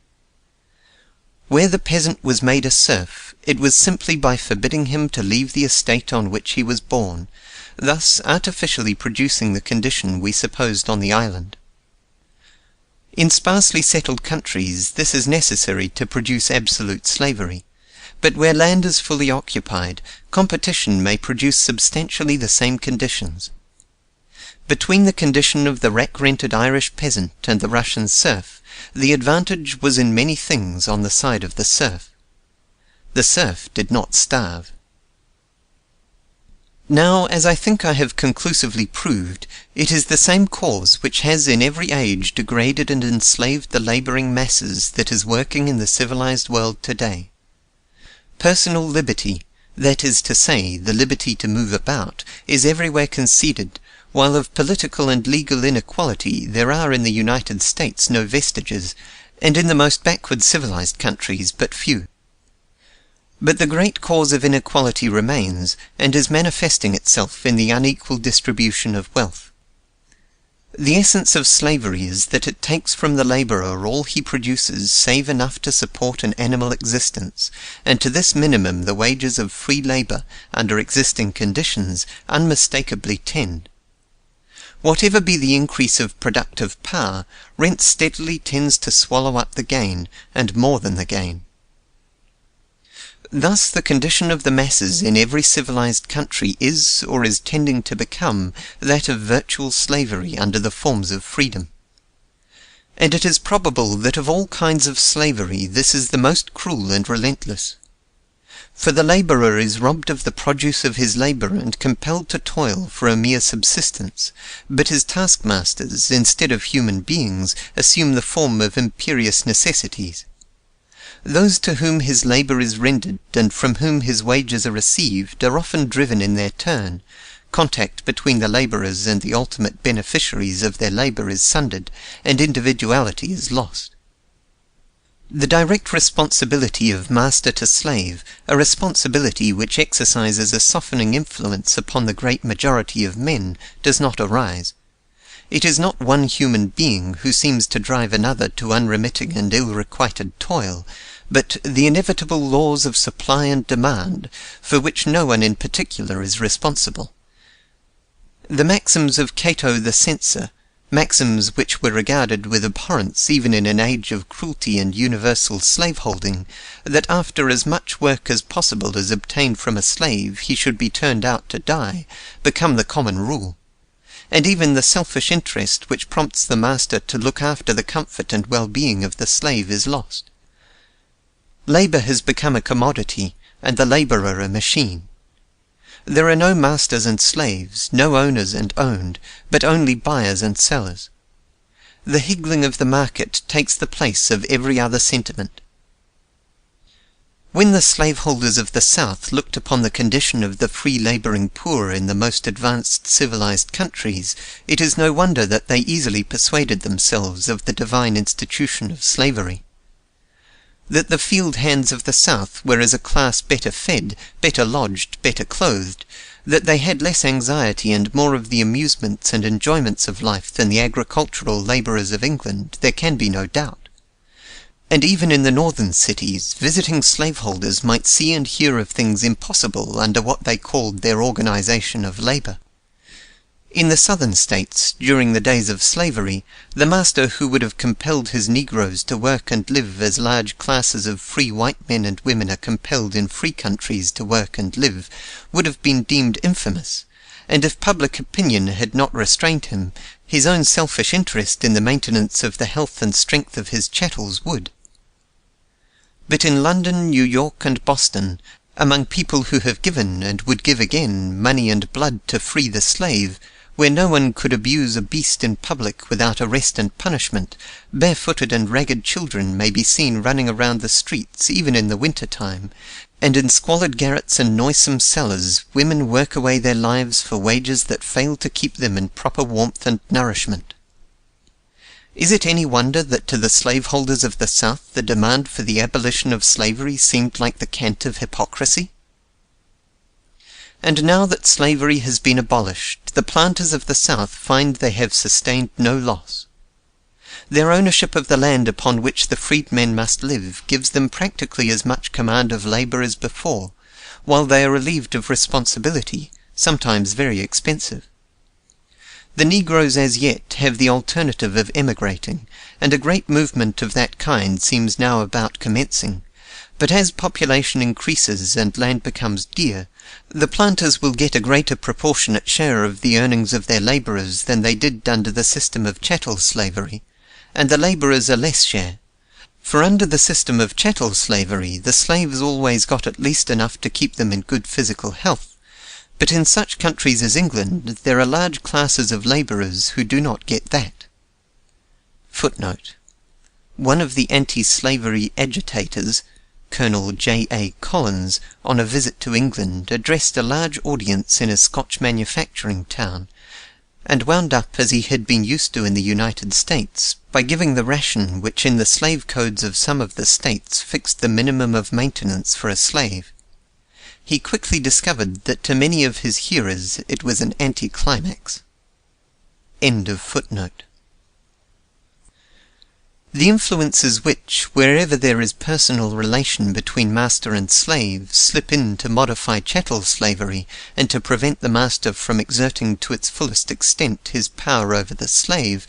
Where the peasant was made a serf, it was simply by forbidding him to leave the estate on which he was born, thus artificially producing the condition we supposed on the island. In sparsely settled countries this is necessary to produce absolute slavery. But where land is fully occupied, competition may produce substantially the same conditions. Between the condition of the rack-rented Irish peasant and the Russian serf, the advantage was in many things on the side of the serf. The serf did not starve. Now, as I think I have conclusively proved, it is the same cause which has in every age degraded and enslaved the labouring masses that is working in the civilized world today. Personal liberty, that is to say, the liberty to move about, is everywhere conceded, while of political and legal inequality there are in the United States no vestiges, and in the most backward civilized countries but few. But the great cause of inequality remains, and is manifesting itself in the unequal distribution of wealth. The essence of slavery is that it takes from the labourer all he produces save enough to support an animal existence, and to this minimum the wages of free labour, under existing conditions, unmistakably tend. Whatever be the increase of productive power, rent steadily tends to swallow up the gain, and more than the gain. Thus the condition of the masses in every civilized country is, or is tending to become, that of virtual slavery under the forms of freedom. And it is probable that of all kinds of slavery this is the most cruel and relentless. For the labourer is robbed of the produce of his labour and compelled to toil for a mere subsistence, but his taskmasters, instead of human beings, assume the form of imperious necessities. Those to whom his labour is rendered and from whom his wages are received are often driven in their turn, contact between the labourers and the ultimate beneficiaries of their labour is sundered, and individuality is lost. The direct responsibility of master to slave, a responsibility which exercises a softening influence upon the great majority of men, does not arise. It is not one human being who seems to drive another to unremitting and ill-requited toil, but the inevitable laws of supply and demand, for which no one in particular is responsible. The maxims of Cato the Censor, maxims which were regarded with abhorrence even in an age of cruelty and universal slaveholding, that after as much work as possible is obtained from a slave he should be turned out to die, become the common rule. And even the selfish interest which prompts the master to look after the comfort and well-being of the slave is lost. Labour has become a commodity, and the labourer a machine. There are no masters and slaves, no owners and owned, but only buyers and sellers. The higgling of the market takes the place of every other sentiment. When the slaveholders of the South looked upon the condition of the free labouring poor in the most advanced civilized countries, it is no wonder that they easily persuaded themselves of the divine institution of slavery. That the field hands of the South were as a class better fed, better lodged, better clothed, that they had less anxiety and more of the amusements and enjoyments of life than the agricultural labourers of England, there can be no doubt. And even in the northern cities, visiting slaveholders might see and hear of things impossible under what they called their organization of labour. In the southern states, during the days of slavery, the master who would have compelled his negroes to work and live as large classes of free white men and women are compelled in free countries to work and live, would have been deemed infamous, and if public opinion had not restrained him, his own selfish interest in the maintenance of the health and strength of his chattels would. But in London, New York, and Boston, Among people who have given, and would give again, money and blood to free the slave, where no one could abuse a beast in public without arrest and punishment, barefooted and ragged children may be seen running around the streets even in the winter time, and in squalid garrets and noisome cellars women work away their lives for wages that fail to keep them in proper warmth and nourishment. Is it any wonder that to the slaveholders of the South the demand for the abolition of slavery seemed like the cant of hypocrisy? And now that slavery has been abolished, the planters of the South find they have sustained no loss. Their ownership of the land upon which the freedmen must live gives them practically as much command of labour as before, while they are relieved of responsibility, sometimes very expensive. The Negroes as yet have the alternative of emigrating, and a great movement of that kind seems now about commencing, but as population increases and land becomes dear, the planters will get a greater proportionate share of the earnings of their labourers than they did under the system of chattel slavery, and the labourers a less share, for under the system of chattel slavery the slaves always got at least enough to keep them in good physical health, but in such countries as England there are large classes of labourers who do not get that. Footnote: one of the anti-slavery agitators, Colonel J.A. Collins, on a visit to England, addressed a large audience in a Scotch manufacturing town, and wound up as he had been used to in the United States, by giving the ration which in the slave codes of some of the states fixed the minimum of maintenance for a slave. He quickly discovered that to many of his hearers it was an anticlimax. End of footnote. The influences which, wherever there is personal relation between master and slave, slip in to modify chattel slavery, and to prevent the master from exerting to its fullest extent his power over the slave,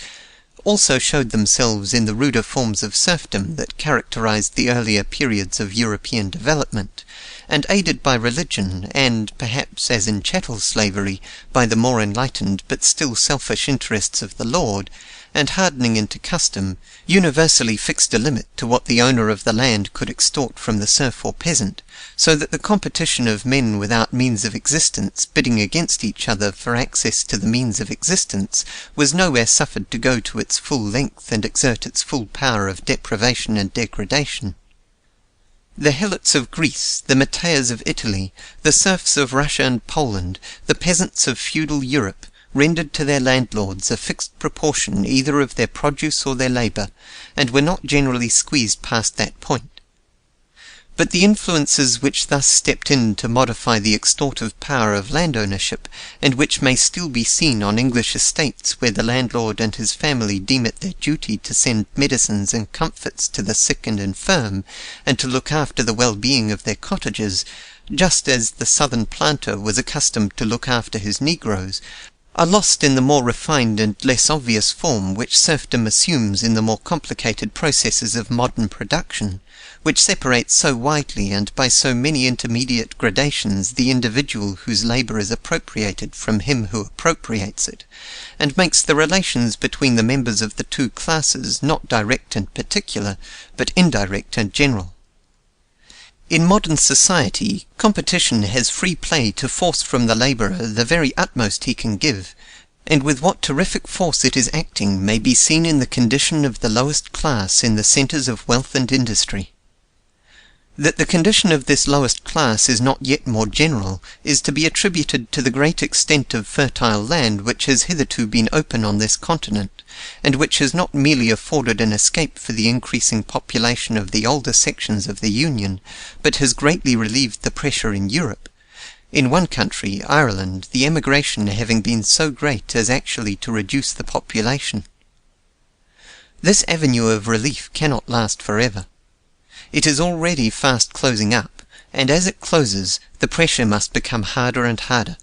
also showed themselves in the ruder forms of serfdom that characterized the earlier periods of European development, and aided by religion, and, perhaps as in chattel slavery, by the more enlightened but still selfish interests of the lord, and hardening into custom, universally fixed a limit to what the owner of the land could extort from the serf or peasant, so that the competition of men without means of existence bidding against each other for access to the means of existence was nowhere suffered to go to its full length and exert its full power of deprivation and degradation. The helots of Greece, the Mateias of Italy, the serfs of Russia and Poland, the peasants of feudal Europe, rendered to their landlords a fixed proportion either of their produce or their labour, and were not generally squeezed past that point. But the influences which thus stepped in to modify the extortive power of land ownership, and which may still be seen on English estates where the landlord and his family deem it their duty to send medicines and comforts to the sick and infirm, and to look after the well-being of their cottagers, just as the southern planter was accustomed to look after his negroes, are lost in the more refined and less obvious form which serfdom assumes in the more complicated processes of modern production, which separates so widely and by so many intermediate gradations the individual whose labour is appropriated from him who appropriates it, and makes the relations between the members of the two classes not direct and particular, but indirect and general. In modern society, competition has free play to force from the labourer the very utmost he can give, and with what terrific force it is acting may be seen in the condition of the lowest class in the centres of wealth and industry. That the condition of this lowest class is not yet more general is to be attributed to the great extent of fertile land which has hitherto been open on this continent, and which has not merely afforded an escape for the increasing population of the older sections of the Union, but has greatly relieved the pressure in Europe. In one country, Ireland, the emigration having been so great as actually to reduce the population. This avenue of relief cannot last forever. It is already fast closing up, and as it closes, the pressure must become harder and harder.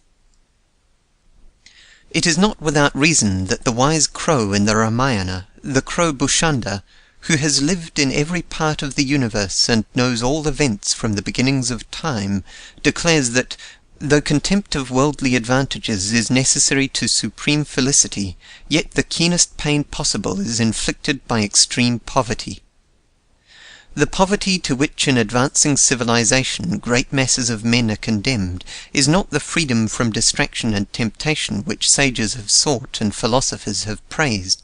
It is not without reason that the wise crow in the Ramayana, the crow Bushanda, who has lived in every part of the universe and knows all events from the beginnings of time, declares that, though contempt of worldly advantages is necessary to supreme felicity, yet the keenest pain possible is inflicted by extreme poverty. The poverty to which in advancing civilization great masses of men are condemned is not the freedom from distraction and temptation which sages have sought and philosophers have praised.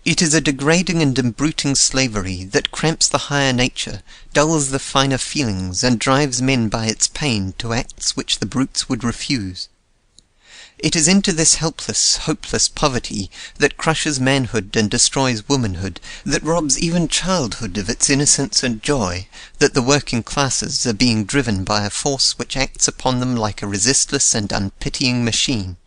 It is a degrading and embruting slavery that cramps the higher nature, dulls the finer feelings, and drives men by its pain to acts which the brutes would refuse. It is into this helpless, hopeless poverty that crushes manhood and destroys womanhood, that robs even childhood of its innocence and joy, that the working classes are being driven by a force which acts upon them like a resistless and unpitying machine.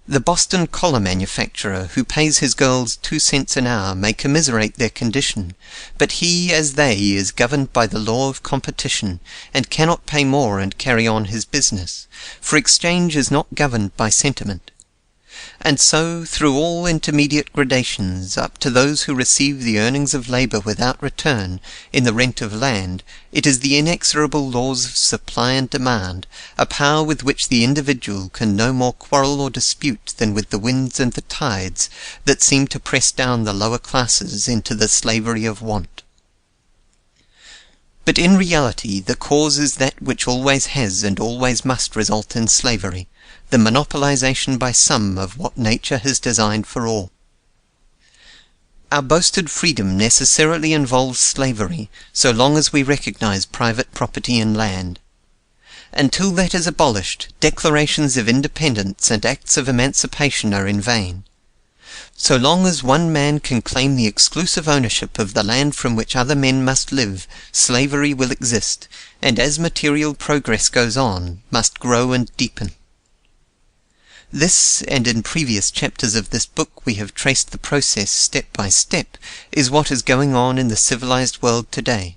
The Boston collar manufacturer who pays his girls 2 cents an hour may commiserate their condition, but he, as they, is governed by the law of competition, and cannot pay more and carry on his business, for exchange is not governed by sentiment. And so, through all intermediate gradations, up to those who receive the earnings of labour without return, in the rent of land, it is the inexorable laws of supply and demand, a power with which the individual can no more quarrel or dispute than with the winds and the tides, that seem to press down the lower classes into the slavery of want. But in reality the cause is that which always has and always must result in slavery, the monopolization by some of what nature has designed for all. Our boasted freedom necessarily involves slavery, so long as we recognize private property in land. Until that is abolished, declarations of independence and acts of emancipation are in vain. So long as one man can claim the exclusive ownership of the land from which other men must live, slavery will exist, and as material progress goes on, must grow and deepen. This, and in previous chapters of this book we have traced the process step by step, is what is going on in the civilized world today.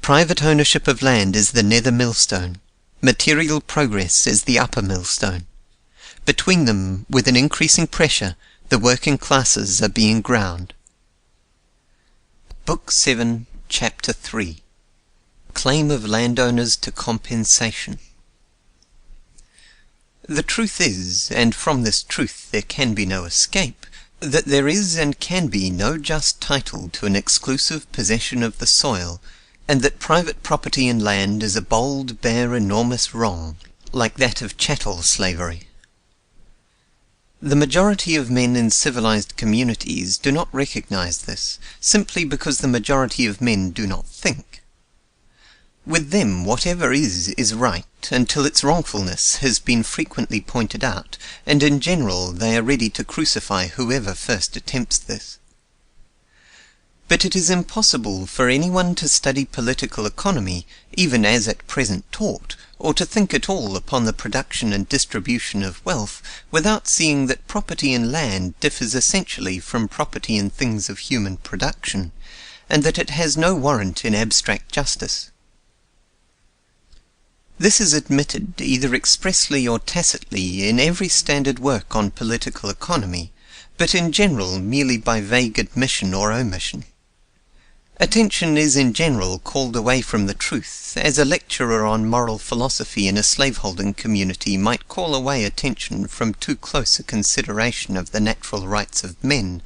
Private ownership of land is the nether millstone. Material progress is the upper millstone. Between them, with an increasing pressure, the working classes are being ground. Book 7, Chapter 3. Claim of landowners to compensation. The truth is, and from this truth there can be no escape, that there is and can be no just title to an exclusive possession of the soil, and that private property in land is a bold, bare, enormous wrong, like that of chattel slavery. The majority of men in civilized communities do not recognize this, simply because the majority of men do not think. With them whatever is right, until its wrongfulness has been frequently pointed out, and in general they are ready to crucify whoever first attempts this. But it is impossible for anyone to study political economy, even as at present taught, or to think at all upon the production and distribution of wealth, without seeing that property in land differs essentially from property in things of human production, and that it has no warrant in abstract justice. This is admitted, either expressly or tacitly, in every standard work on political economy, but in general merely by vague admission or omission. Attention is in general called away from the truth, as a lecturer on moral philosophy in a slaveholding community might call away attention from too close a consideration of the natural rights of men,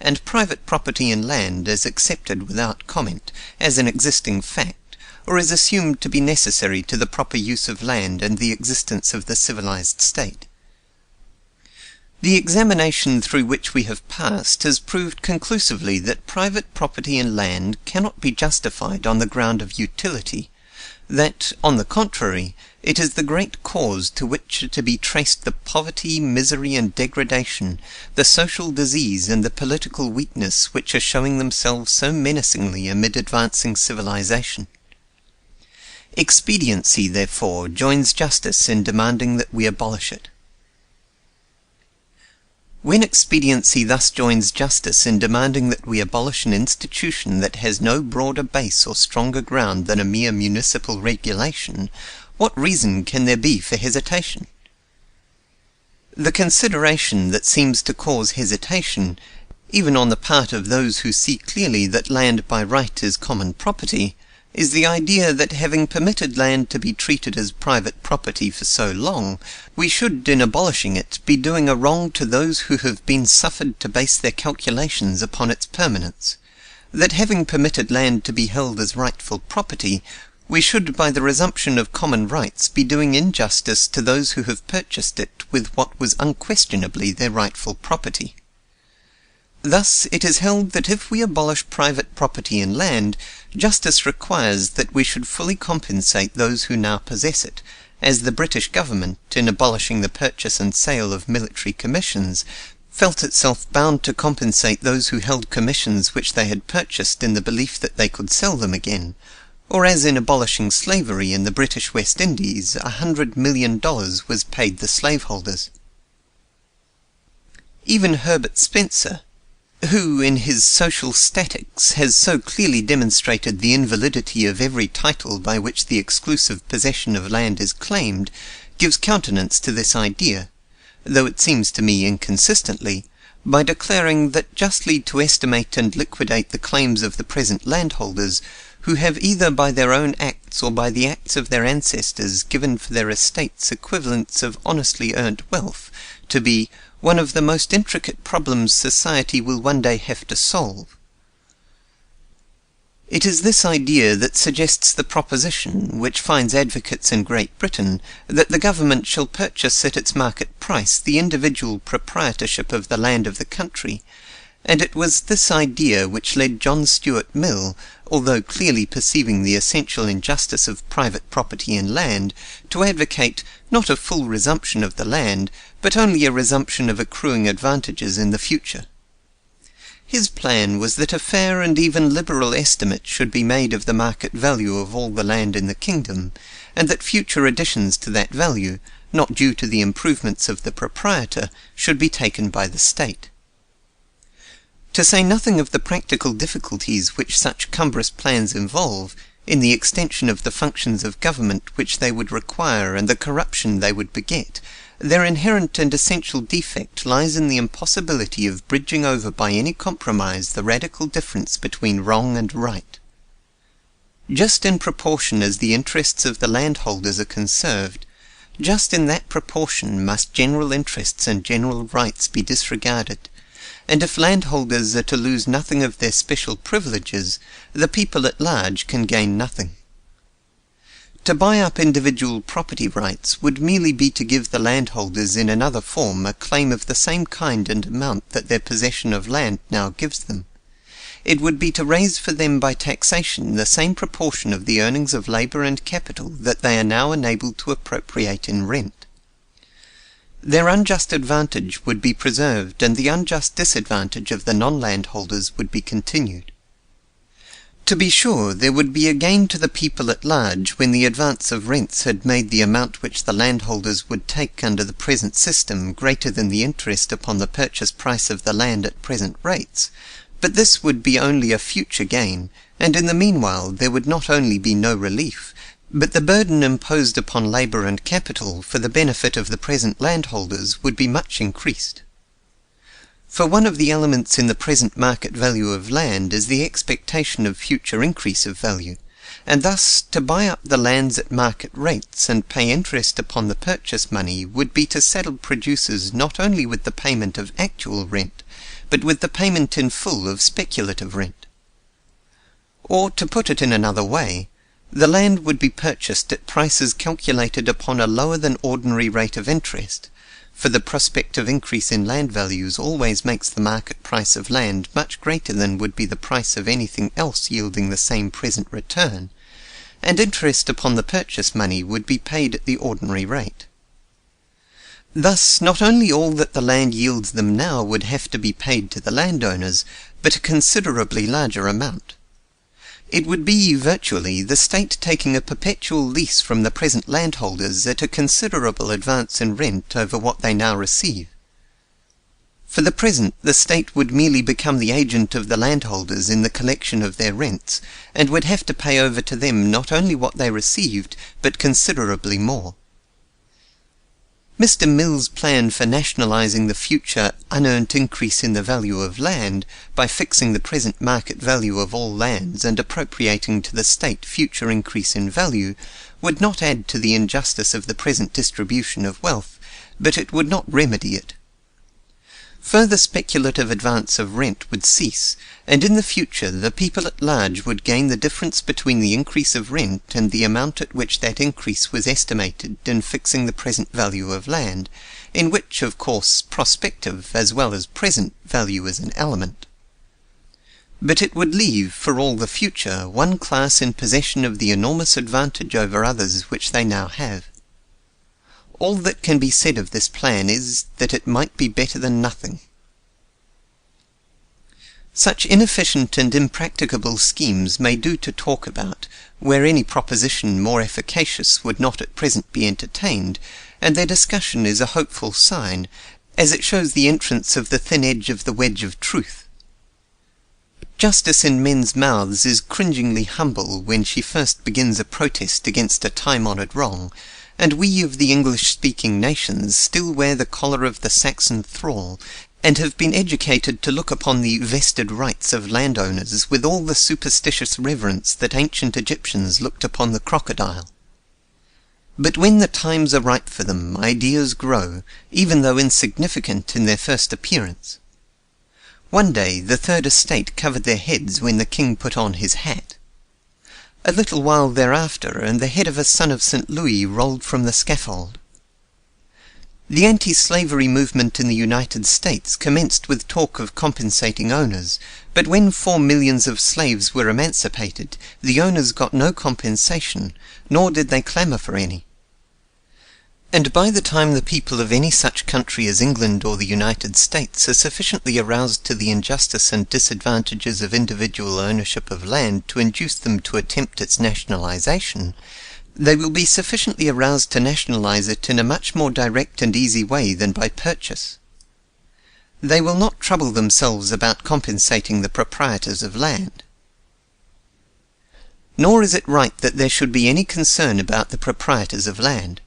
and private property in land is accepted without comment, as an existing fact, or is assumed to be necessary to the proper use of land and the existence of the civilized state. The examination through which we have passed has proved conclusively that private property in land cannot be justified on the ground of utility, that, on the contrary, it is the great cause to which are to be traced the poverty, misery, and degradation, the social disease and the political weakness which are showing themselves so menacingly amid advancing civilization. Expediency, therefore, joins justice in demanding that we abolish it. When expediency thus joins justice in demanding that we abolish an institution that has no broader base or stronger ground than a mere municipal regulation, what reason can there be for hesitation? The consideration that seems to cause hesitation, even on the part of those who see clearly that land by right is common property, is the idea that having permitted land to be treated as private property for so long, we should, in abolishing it, be doing a wrong to those who have been suffered to base their calculations upon its permanence, that having permitted land to be held as rightful property, we should by the resumption of common rights be doing injustice to those who have purchased it with what was unquestionably their rightful property. Thus it is held that if we abolish private property in land, justice requires that we should fully compensate those who now possess it, as the British government, in abolishing the purchase and sale of military commissions, felt itself bound to compensate those who held commissions which they had purchased in the belief that they could sell them again, or as in abolishing slavery in the British West Indies, $100 million was paid the slaveholders. Even Herbert Spencer, who in his Social Statics has so clearly demonstrated the invalidity of every title by which the exclusive possession of land is claimed, gives countenance to this idea, though it seems to me inconsistently, by declaring that justly to estimate and liquidate the claims of the present landholders, who have either by their own acts or by the acts of their ancestors given for their estates equivalents of honestly earned wealth, to be one of the most intricate problems society will one day have to solve. It is this idea that suggests the proposition, which finds advocates in Great Britain, that the government shall purchase at its market price the individual proprietorship of the land of the country, and it was this idea which led John Stuart Mill, although clearly perceiving the essential injustice of private property in land, to advocate not a full resumption of the land, but only a resumption of accruing advantages in the future. His plan was that a fair and even liberal estimate should be made of the market value of all the land in the kingdom, and that future additions to that value, not due to the improvements of the proprietor, should be taken by the state. To say nothing of the practical difficulties which such cumbrous plans involve, in the extension of the functions of government which they would require and the corruption they would beget, their inherent and essential defect lies in the impossibility of bridging over by any compromise the radical difference between wrong and right. Just in proportion as the interests of the landholders are conserved, just in that proportion must general interests and general rights be disregarded, and if landholders are to lose nothing of their special privileges, the people at large can gain nothing. To buy up individual property rights would merely be to give the landholders in another form a claim of the same kind and amount that their possession of land now gives them. It would be to raise for them by taxation the same proportion of the earnings of labour and capital that they are now enabled to appropriate in rent. Their unjust advantage would be preserved, and the unjust disadvantage of the non-landholders would be continued. To be sure, there would be a gain to the people at large when the advance of rents had made the amount which the landholders would take under the present system greater than the interest upon the purchase price of the land at present rates, but this would be only a future gain, and in the meanwhile there would not only be no relief, but the burden imposed upon labour and capital for the benefit of the present landholders would be much increased. For one of the elements in the present market value of land is the expectation of future increase of value, and thus to buy up the lands at market rates and pay interest upon the purchase money would be to saddle producers not only with the payment of actual rent, but with the payment in full of speculative rent. Or, to put it in another way, the land would be purchased at prices calculated upon a lower than ordinary rate of interest, for the prospect of increase in land values always makes the market price of land much greater than would be the price of anything else yielding the same present return, and interest upon the purchase money would be paid at the ordinary rate. Thus, not only all that the land yields them now would have to be paid to the landowners, but a considerably larger amount. It would be, virtually, the state taking a perpetual lease from the present landholders at a considerable advance in rent over what they now receive. For the present, the state would merely become the agent of the landholders in the collection of their rents, and would have to pay over to them not only what they received, but considerably more. Mr. Mill's plan for nationalizing the future unearned increase in the value of land, by fixing the present market value of all lands and appropriating to the state future increase in value, would not add to the injustice of the present distribution of wealth, but it would not remedy it. further speculative advance of rent would cease, and in the future the people at large would gain the difference between the increase of rent and the amount at which that increase was estimated in fixing the present value of land, in which, of course, prospective as well as present value is an element. But it would leave, for all the future, one class in possession of the enormous advantage over others which they now have. All that can be said of this plan is, that it might be better than nothing. Such inefficient and impracticable schemes may do to talk about, where any proposition more efficacious would not at present be entertained, and their discussion is a hopeful sign, as it shows the entrance of the thin edge of the wedge of truth. Justice in men's mouths is cringingly humble when she first begins a protest against a time-honoured wrong, and we of the English-speaking nations still wear the collar of the Saxon thrall, and have been educated to look upon the vested rights of landowners with all the superstitious reverence that ancient Egyptians looked upon the crocodile. But when the times are ripe for them, ideas grow, even though insignificant in their first appearance. One day the Third Estate covered their heads when the king put on his hat. A little while thereafter, and the head of a son of St. Louis rolled from the scaffold. The anti-slavery movement in the United States commenced with talk of compensating owners, but when 4 millions of slaves were emancipated, the owners got no compensation, nor did they clamour for any. And by the time the people of any such country as England or the United States are sufficiently aroused to the injustice and disadvantages of individual ownership of land to induce them to attempt its nationalization, they will be sufficiently aroused to nationalize it in a much more direct and easy way than by purchase. They will not trouble themselves about compensating the proprietors of land. Nor is it right that there should be any concern about the proprietors of land.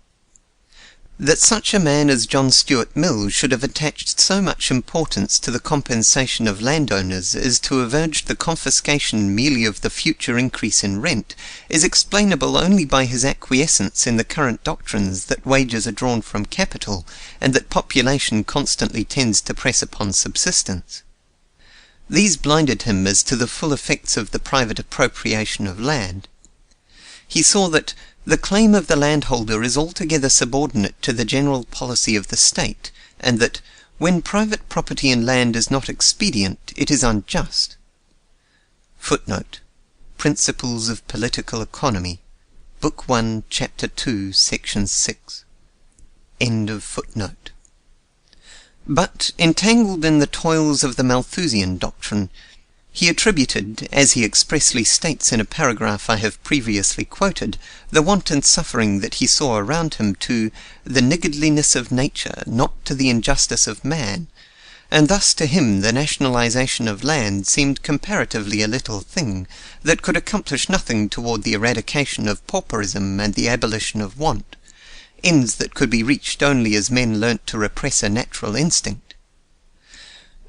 That such a man as John Stuart Mill should have attached so much importance to the compensation of landowners as to have urged the confiscation merely of the future increase in rent is explainable only by his acquiescence in the current doctrines that wages are drawn from capital, and that population constantly tends to press upon subsistence. These blinded him as to the full effects of the private appropriation of land. He saw that the claim of the landholder is altogether subordinate to the general policy of the state, and that, when private property in land is not expedient, it is unjust. Footnote: Principles of Political Economy, Book 1, Chapter 2, Section 6. End of footnote. But, entangled in the toils of the Malthusian doctrine, he attributed, as he expressly states in a paragraph I have previously quoted, the want and suffering that he saw around him to the niggardliness of nature, not to the injustice of man, and thus to him the nationalization of land seemed comparatively a little thing, that could accomplish nothing toward the eradication of pauperism and the abolition of want, ends that could be reached only as men learnt to repress a natural instinct.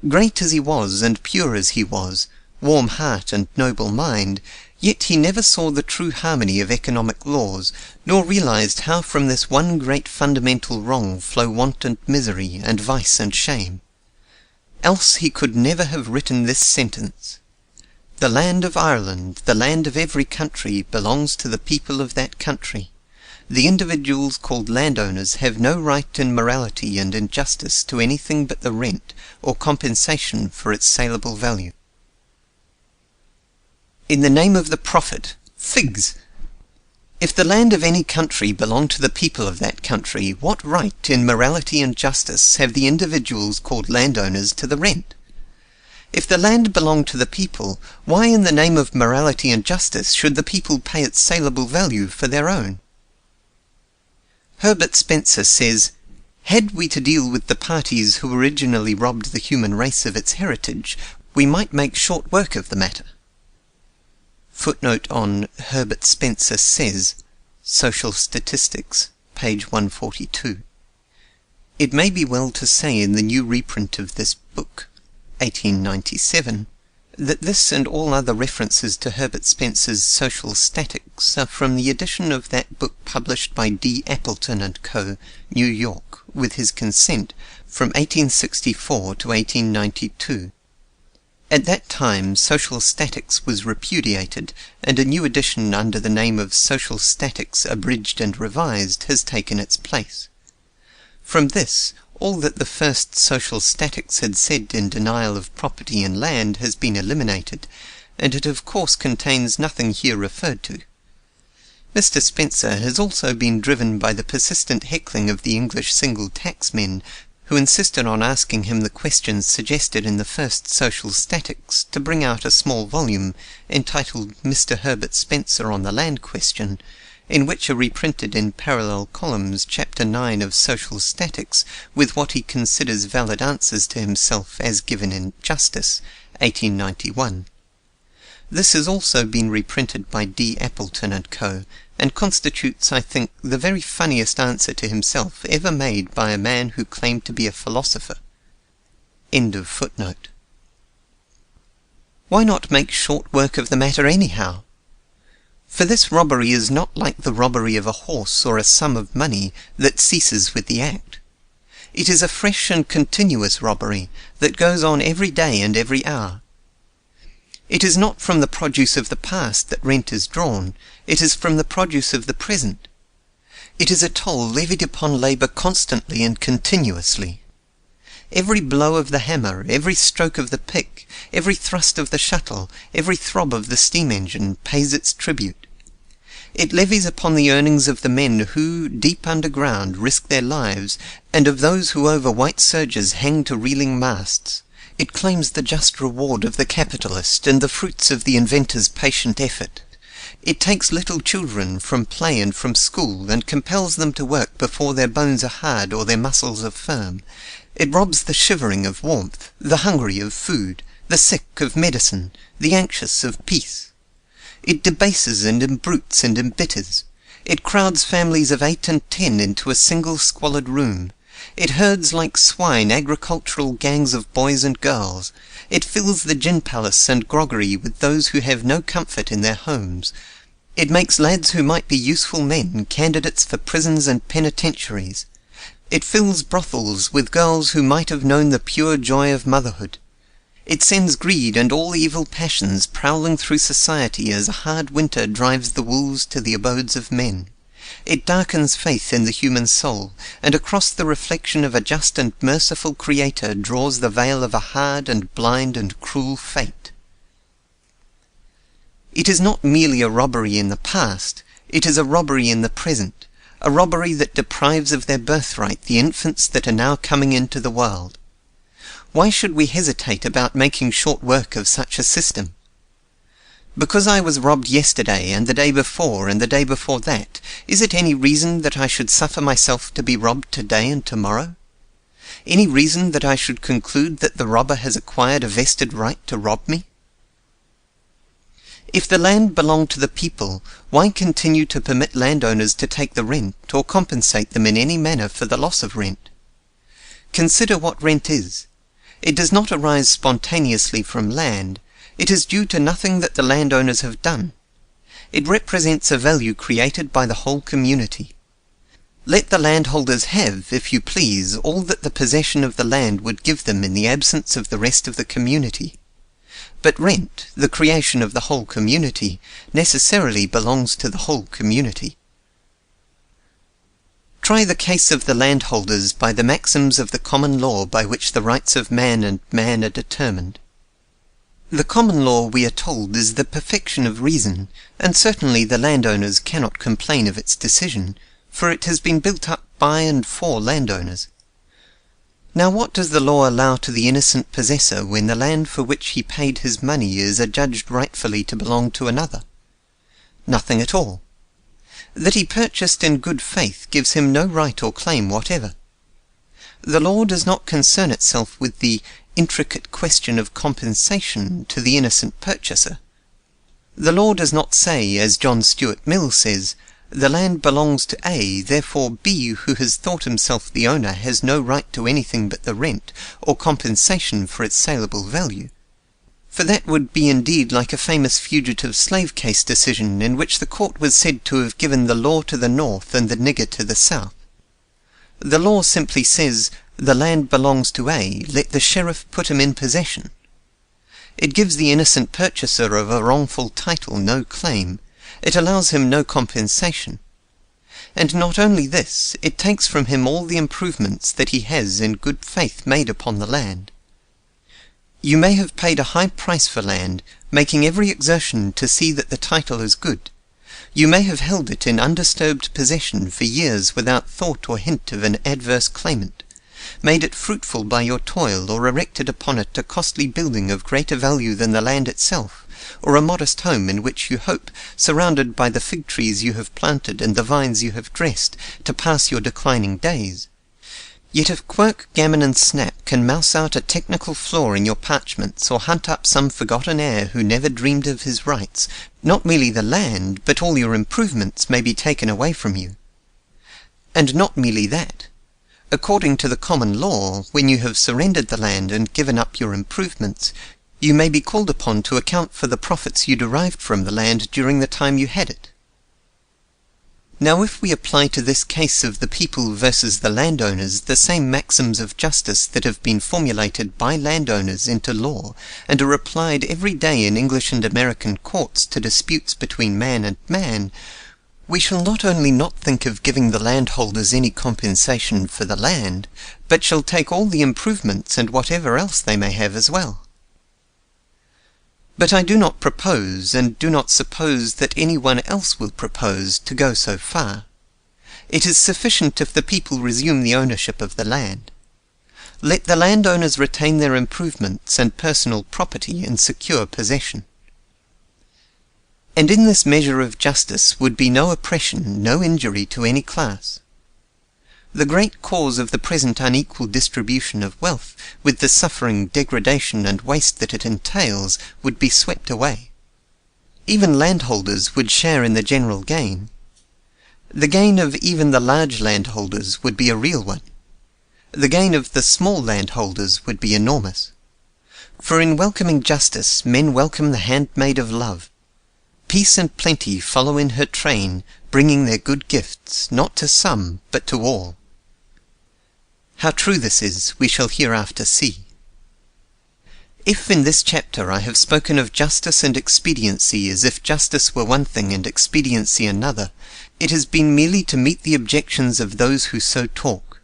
Great as he was, and pure as he was, warm heart and noble mind, yet he never saw the true harmony of economic laws, nor realized how from this one great fundamental wrong flow want and misery, and vice and shame. Else he could never have written this sentence: "The land of Ireland, the land of every country, belongs to the people of that country. The individuals called landowners have no right in morality and in justice to anything but the rent, or compensation for its saleable value." In the name of the prophet, figs! If the land of any country belonged to the people of that country, what right, in morality and justice, have the individuals called landowners to the rent? If the land belonged to the people, why in the name of morality and justice should the people pay its saleable value for their own? Herbert Spencer says, "Had we to deal with the parties who originally robbed the human race of its heritage, we might make short work of the matter." Footnote on Herbert Spencer Says, Social Statistics, page 142. It may be well to say in the new reprint of this book, 1897, that this and all other references to Herbert Spencer's Social Statics are from the edition of that book published by D. Appleton and Co., New York, with his consent, from 1864 to 1892. At that time, social statics was repudiated, and a new edition under the name of Social Statics Abridged and Revised has taken its place. From this, all that the first social statics had said in denial of property in land has been eliminated, and it of course contains nothing here referred to. Mr. Spencer has also been driven by the persistent heckling of the English single tax men, who insisted on asking him the questions suggested in the first Social Statics, to bring out a small volume, entitled Mr. Herbert Spencer on the Land Question, in which are reprinted in parallel columns Chapter 9 of Social Statics, with what he considers valid answers to himself as given in Justice, 1891. This has also been reprinted by D. Appleton and Co., and constitutes, I think, the very funniest answer to himself ever made by a man who claimed to be a philosopher. End of footnote. Why not make short work of the matter anyhow? For this robbery is not like the robbery of a horse or a sum of money that ceases with the act. It is a fresh and continuous robbery that goes on every day and every hour. It is not from the produce of the past that rent is drawn, it is from the produce of the present. It is a toll levied upon labour constantly and continuously. Every blow of the hammer, every stroke of the pick, every thrust of the shuttle, every throb of the steam engine, pays its tribute. It levies upon the earnings of the men who, deep underground, risk their lives, and of those who over white surges hang to reeling masts. It claims the just reward of the capitalist and the fruits of the inventor's patient effort. It takes little children from play and from school and compels them to work before their bones are hard or their muscles are firm. It robs the shivering of warmth, the hungry of food, the sick of medicine, the anxious of peace. It debases and embrutes and embitters. It crowds families of 8 and 10 into a single squalid room. It herds like swine agricultural gangs of boys and girls. It fills the gin palace and groggery with those who have no comfort in their homes. It makes lads who might be useful men candidates for prisons and penitentiaries. It fills brothels with girls who might have known the pure joy of motherhood. It sends greed and all evil passions prowling through society as a hard winter drives the wolves to the abodes of men. It darkens faith in the human soul, and across the reflection of a just and merciful Creator draws the veil of a hard and blind and cruel fate. It is not merely a robbery in the past, it is a robbery in the present, a robbery that deprives of their birthright the infants that are now coming into the world. Why should we hesitate about making short work of such a system? Because I was robbed yesterday, and the day before, and the day before that, is it any reason that I should suffer myself to be robbed today and tomorrow? Any reason that I should conclude that the robber has acquired a vested right to rob me? If the land belonged to the people, why continue to permit landowners to take the rent, or compensate them in any manner for the loss of rent? Consider what rent is. It does not arise spontaneously from land. It is due to nothing that the landowners have done. It represents a value created by the whole community. Let the landholders have, if you please, all that the possession of the land would give them in the absence of the rest of the community. But rent, the creation of the whole community, necessarily belongs to the whole community. Try the case of the landholders by the maxims of the common law by which the rights of man and man are determined. The common law, we are told, is the perfection of reason, and certainly the landowners cannot complain of its decision, for it has been built up by and for landowners. Now what does the law allow to the innocent possessor when the land for which he paid his money is adjudged rightfully to belong to another? Nothing at all. That he purchased in good faith gives him no right or claim whatever. The law does not concern itself with the intricate question of compensation to the innocent purchaser. The law does not say, as John Stuart Mill says, the land belongs to A, therefore B, who has thought himself the owner, has no right to anything but the rent, or compensation for its saleable value. For that would be indeed like a famous fugitive slave case decision in which the court was said to have given the law to the north and the nigger to the south. The law simply says, The land belongs to A, let the sheriff put him in possession. It gives the innocent purchaser of a wrongful title no claim, it allows him no compensation. And not only this, it takes from him all the improvements that he has in good faith made upon the land. You may have paid a high price for land, making every exertion to see that the title is good. You may have held it in undisturbed possession for years without thought or hint of an adverse claimant, made it fruitful by your toil, or erected upon it a costly building of greater value than the land itself, or a modest home in which you hope, surrounded by the fig trees you have planted and the vines you have dressed, to pass your declining days. Yet if Quirk, Gammon, and Snap can mouse out a technical flaw in your parchments, or hunt up some forgotten heir who never dreamed of his rights, not merely the land, but all your improvements may be taken away from you. And not merely that. According to the common law, when you have surrendered the land and given up your improvements, you may be called upon to account for the profits you derived from the land during the time you had it. Now if we apply to this case of the people versus the landowners the same maxims of justice that have been formulated by landowners into law, and are applied every day in English and American courts to disputes between man and man, we shall not only not think of giving the landholders any compensation for the land, but shall take all the improvements and whatever else they may have as well. But I do not propose, and do not suppose that any one else will propose, to go so far. It is sufficient if the people resume the ownership of the land. Let the landowners retain their improvements and personal property in secure possession. And in this measure of justice would be no oppression, no injury to any class. The great cause of the present unequal distribution of wealth, with the suffering, degradation, and waste that it entails, would be swept away. Even landholders would share in the general gain. The gain of even the large landholders would be a real one. The gain of the small landholders would be enormous. For in welcoming justice, men welcome the handmaid of love. Peace and plenty follow in her train, bringing their good gifts, not to some, but to all. How true this is, we shall hereafter see. If in this chapter I have spoken of justice and expediency as if justice were one thing and expediency another, it has been merely to meet the objections of those who so talk.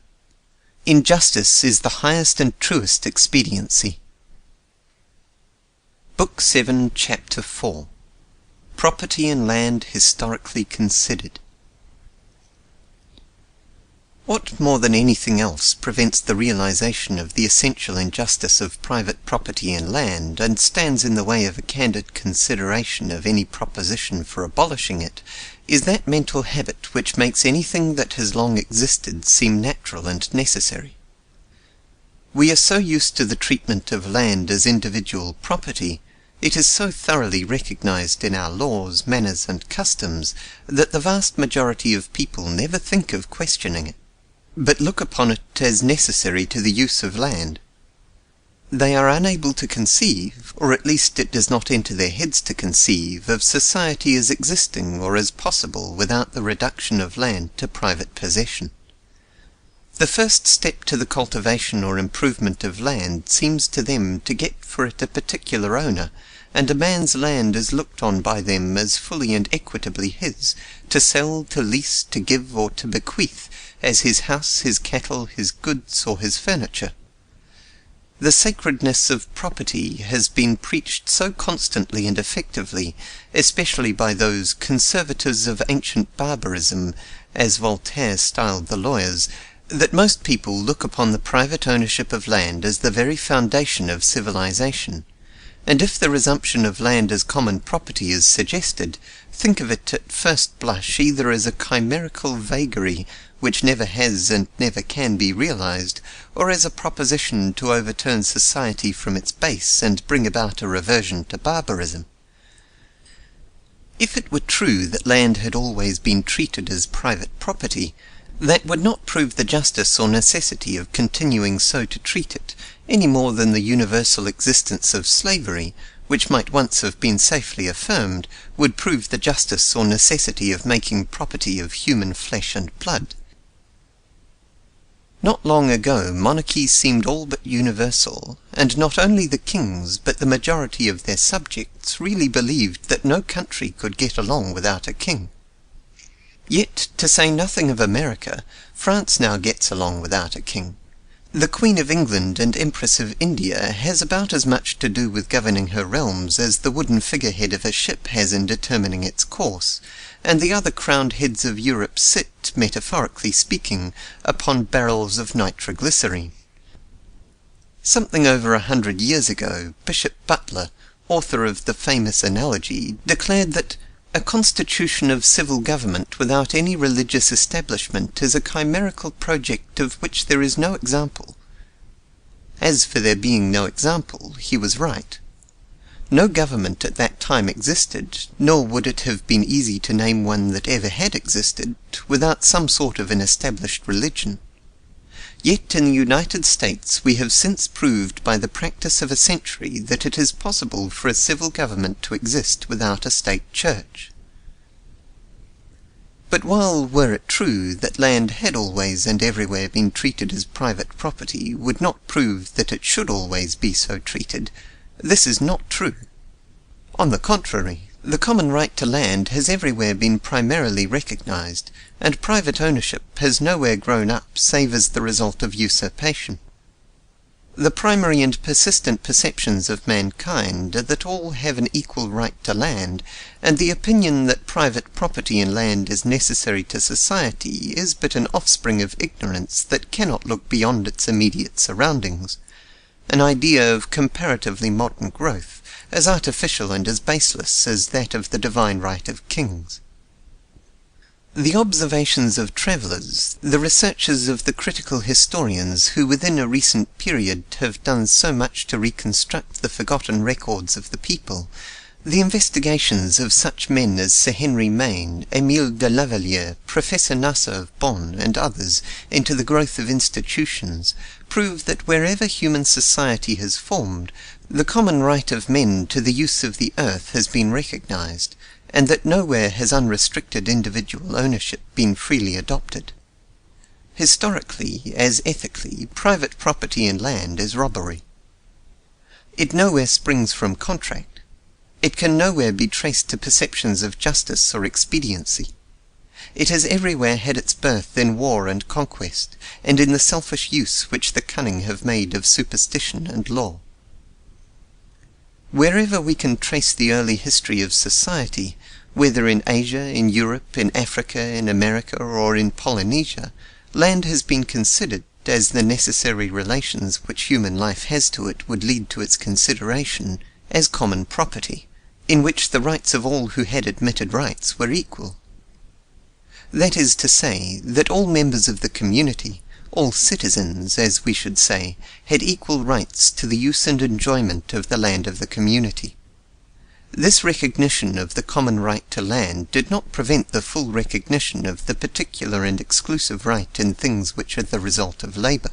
Injustice is the highest and truest expediency. Book 7, Chapter 4. Property in Land Historically Considered. What more than anything else prevents the realization of the essential injustice of private property in land, and stands in the way of a candid consideration of any proposition for abolishing it, is that mental habit which makes anything that has long existed seem natural and necessary. We are so used to the treatment of land as individual property, it is so thoroughly recognized in our laws, manners, and customs, that the vast majority of people never think of questioning it, but look upon it as necessary to the use of land. They are unable to conceive, or at least it does not enter their heads to conceive, of society as existing or as possible without the reduction of land to private possession. The first step to the cultivation or improvement of land seems to them to get for it a particular owner, and a man's land is looked on by them as fully and equitably his, to sell, to lease, to give, or to bequeath, as his house, his cattle, his goods, or his furniture. The sacredness of property has been preached so constantly and effectively, especially by those conservators of ancient barbarism, as Voltaire styled the lawyers, that most people look upon the private ownership of land as the very foundation of civilization, and if the resumption of land as common property is suggested, think of it at first blush either as a chimerical vagary which never has and never can be realized, or as a proposition to overturn society from its base and bring about a reversion to barbarism. If it were true that land had always been treated as private property, that would not prove the justice or necessity of continuing so to treat it, any more than the universal existence of slavery, which might once have been safely affirmed, would prove the justice or necessity of making property of human flesh and blood. Not long ago monarchies seemed all but universal, and not only the kings but the majority of their subjects really believed that no country could get along without a king. Yet, to say nothing of America, France now gets along without a king. The Queen of England and Empress of India has about as much to do with governing her realms as the wooden figurehead of a ship has in determining its course, and the other crowned heads of Europe sit, metaphorically speaking, upon barrels of nitroglycerine. Something over 100 years ago, Bishop Butler, author of the famous Analogy, declared that a constitution of civil government without any religious establishment is a chimerical project of which there is no example. As for there being no example, he was right. No government at that time existed, nor would it have been easy to name one that ever had existed, without some sort of an established religion. Yet in the United States we have since proved by the practice of a century that it is possible for a civil government to exist without a state church. But while, were it true, that land had always and everywhere been treated as private property would not prove that it should always be so treated, this is not true. On the contrary, the common right to land has everywhere been primarily recognized, and private ownership has nowhere grown up save as the result of usurpation. The primary and persistent perceptions of mankind are that all have an equal right to land, and the opinion that private property in land is necessary to society is but an offspring of ignorance that cannot look beyond its immediate surroundings, an idea of comparatively modern growth, as artificial and as baseless as that of the divine right of kings. The observations of travellers, the researches of the critical historians who within a recent period have done so much to reconstruct the forgotten records of the people, the investigations of such men as Sir Henry Maine, Émile de Lavalière, Professor Nasser of Bonn, and others, into the growth of institutions, prove that wherever human society has formed, the common right of men to the use of the earth has been recognized, and that nowhere has unrestricted individual ownership been freely adopted. Historically, as ethically, private property in land is robbery. It nowhere springs from contract. It can nowhere be traced to perceptions of justice or expediency. It has everywhere had its birth in war and conquest, and in the selfish use which the cunning have made of superstition and law. Wherever we can trace the early history of society, whether in Asia, in Europe, in Africa, in America, or in Polynesia, land has been considered, as the necessary relations which human life has to it would lead to its consideration, as common property, in which the rights of all who had admitted rights were equal. That is to say, that all members of the community, all citizens, as we should say, had equal rights to the use and enjoyment of the land of the community. This recognition of the common right to land did not prevent the full recognition of the particular and exclusive right in things which are the result of labour,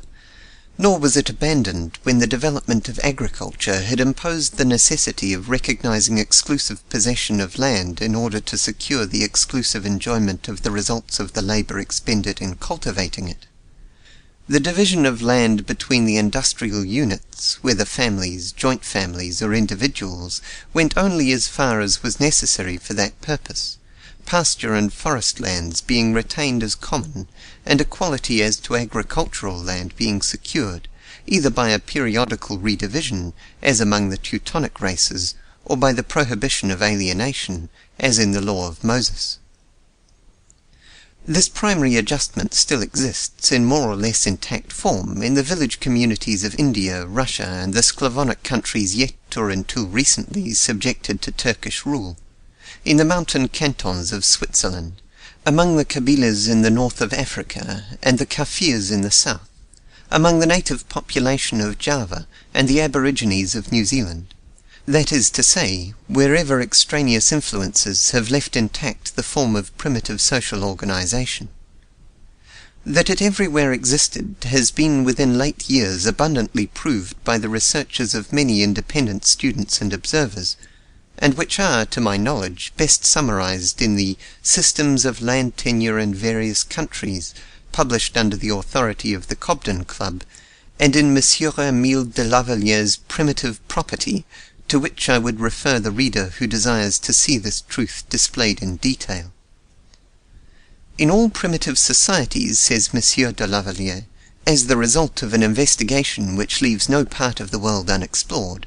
nor was it abandoned when the development of agriculture had imposed the necessity of recognizing exclusive possession of land in order to secure the exclusive enjoyment of the results of the labour expended in cultivating it. The division of land between the industrial units, whether families, joint families, or individuals, went only as far as was necessary for that purpose, pasture and forest lands being retained as common, and equality as to agricultural land being secured, either by a periodical redivision, as among the Teutonic races, or by the prohibition of alienation, as in the law of Moses. This primary adjustment still exists in more or less intact form in the village communities of India, Russia, and the Slavonic countries yet or until recently subjected to Turkish rule, in the mountain cantons of Switzerland, among the Kabilas in the north of Africa, and the Kafirs in the south, among the native population of Java and the Aborigines of New Zealand. That is to say, wherever extraneous influences have left intact the form of primitive social organization. That it everywhere existed has been within late years abundantly proved by the researches of many independent students and observers, and which are, to my knowledge, best summarized in the Systems of Land Tenure in Various Countries, published under the authority of the Cobden Club, and in Monsieur Émile de Lavaliere's Primitive Property, to which I would refer the reader who desires to see this truth displayed in detail. In all primitive societies, says Monsieur de Lavaliere, as the result of an investigation which leaves no part of the world unexplored,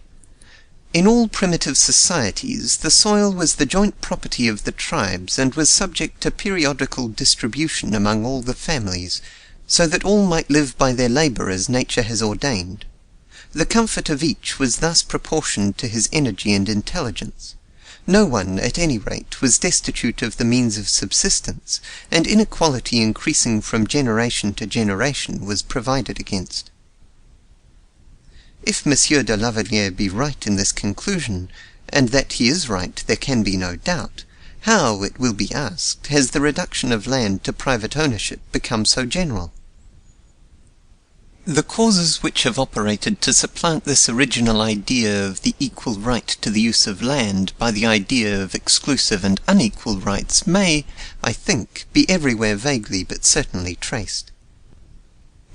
in all primitive societies the soil was the joint property of the tribes and was subject to periodical distribution among all the families, so that all might live by their labour as nature has ordained. The comfort of each was thus proportioned to his energy and intelligence. No one, at any rate, was destitute of the means of subsistence, and inequality increasing from generation to generation was provided against. If Monsieur de Lavaliere be right in this conclusion, and that he is right there can be no doubt, how, it will be asked, has the reduction of land to private ownership become so general? The causes which have operated to supplant this original idea of the equal right to the use of land by the idea of exclusive and unequal rights may, I think, be everywhere vaguely but certainly traced.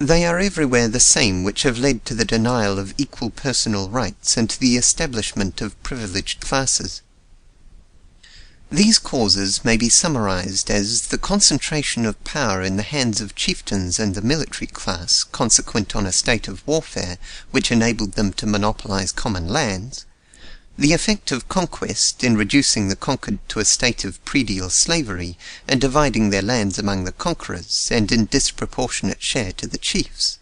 They are everywhere the same which have led to the denial of equal personal rights and to the establishment of privileged classes. These causes may be summarized as the concentration of power in the hands of chieftains and the military class, consequent on a state of warfare which enabled them to monopolize common lands, the effect of conquest in reducing the conquered to a state of predial slavery and dividing their lands among the conquerors and in disproportionate share to the chiefs,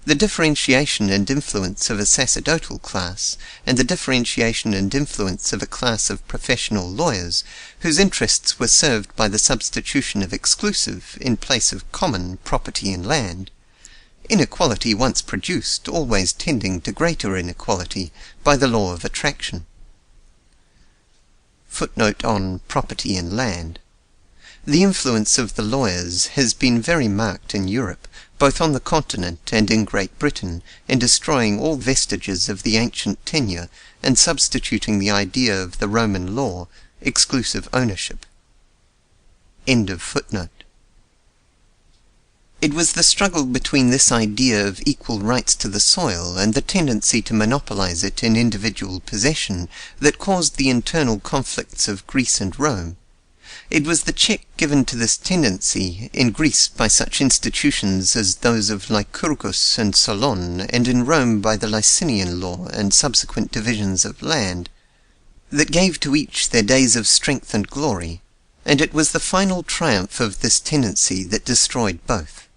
the differentiation and influence of a sacerdotal class, and the differentiation and influence of a class of professional lawyers, whose interests were served by the substitution of exclusive, in place of common, property in land, inequality once produced always tending to greater inequality by the law of attraction. Footnote on property in land. The influence of the lawyers has been very marked in Europe, both on the continent and in Great Britain, in destroying all vestiges of the ancient tenure and substituting the idea of the Roman law, exclusive ownership. End of footnote. It was the struggle between this idea of equal rights to the soil and the tendency to monopolize it in individual possession that caused the internal conflicts of Greece and Rome. It was the check given to this tendency in Greece by such institutions as those of Lycurgus and Solon, and in Rome by the Licinian law and subsequent divisions of land, that gave to each their days of strength and glory, and it was the final triumph of this tendency that destroyed both.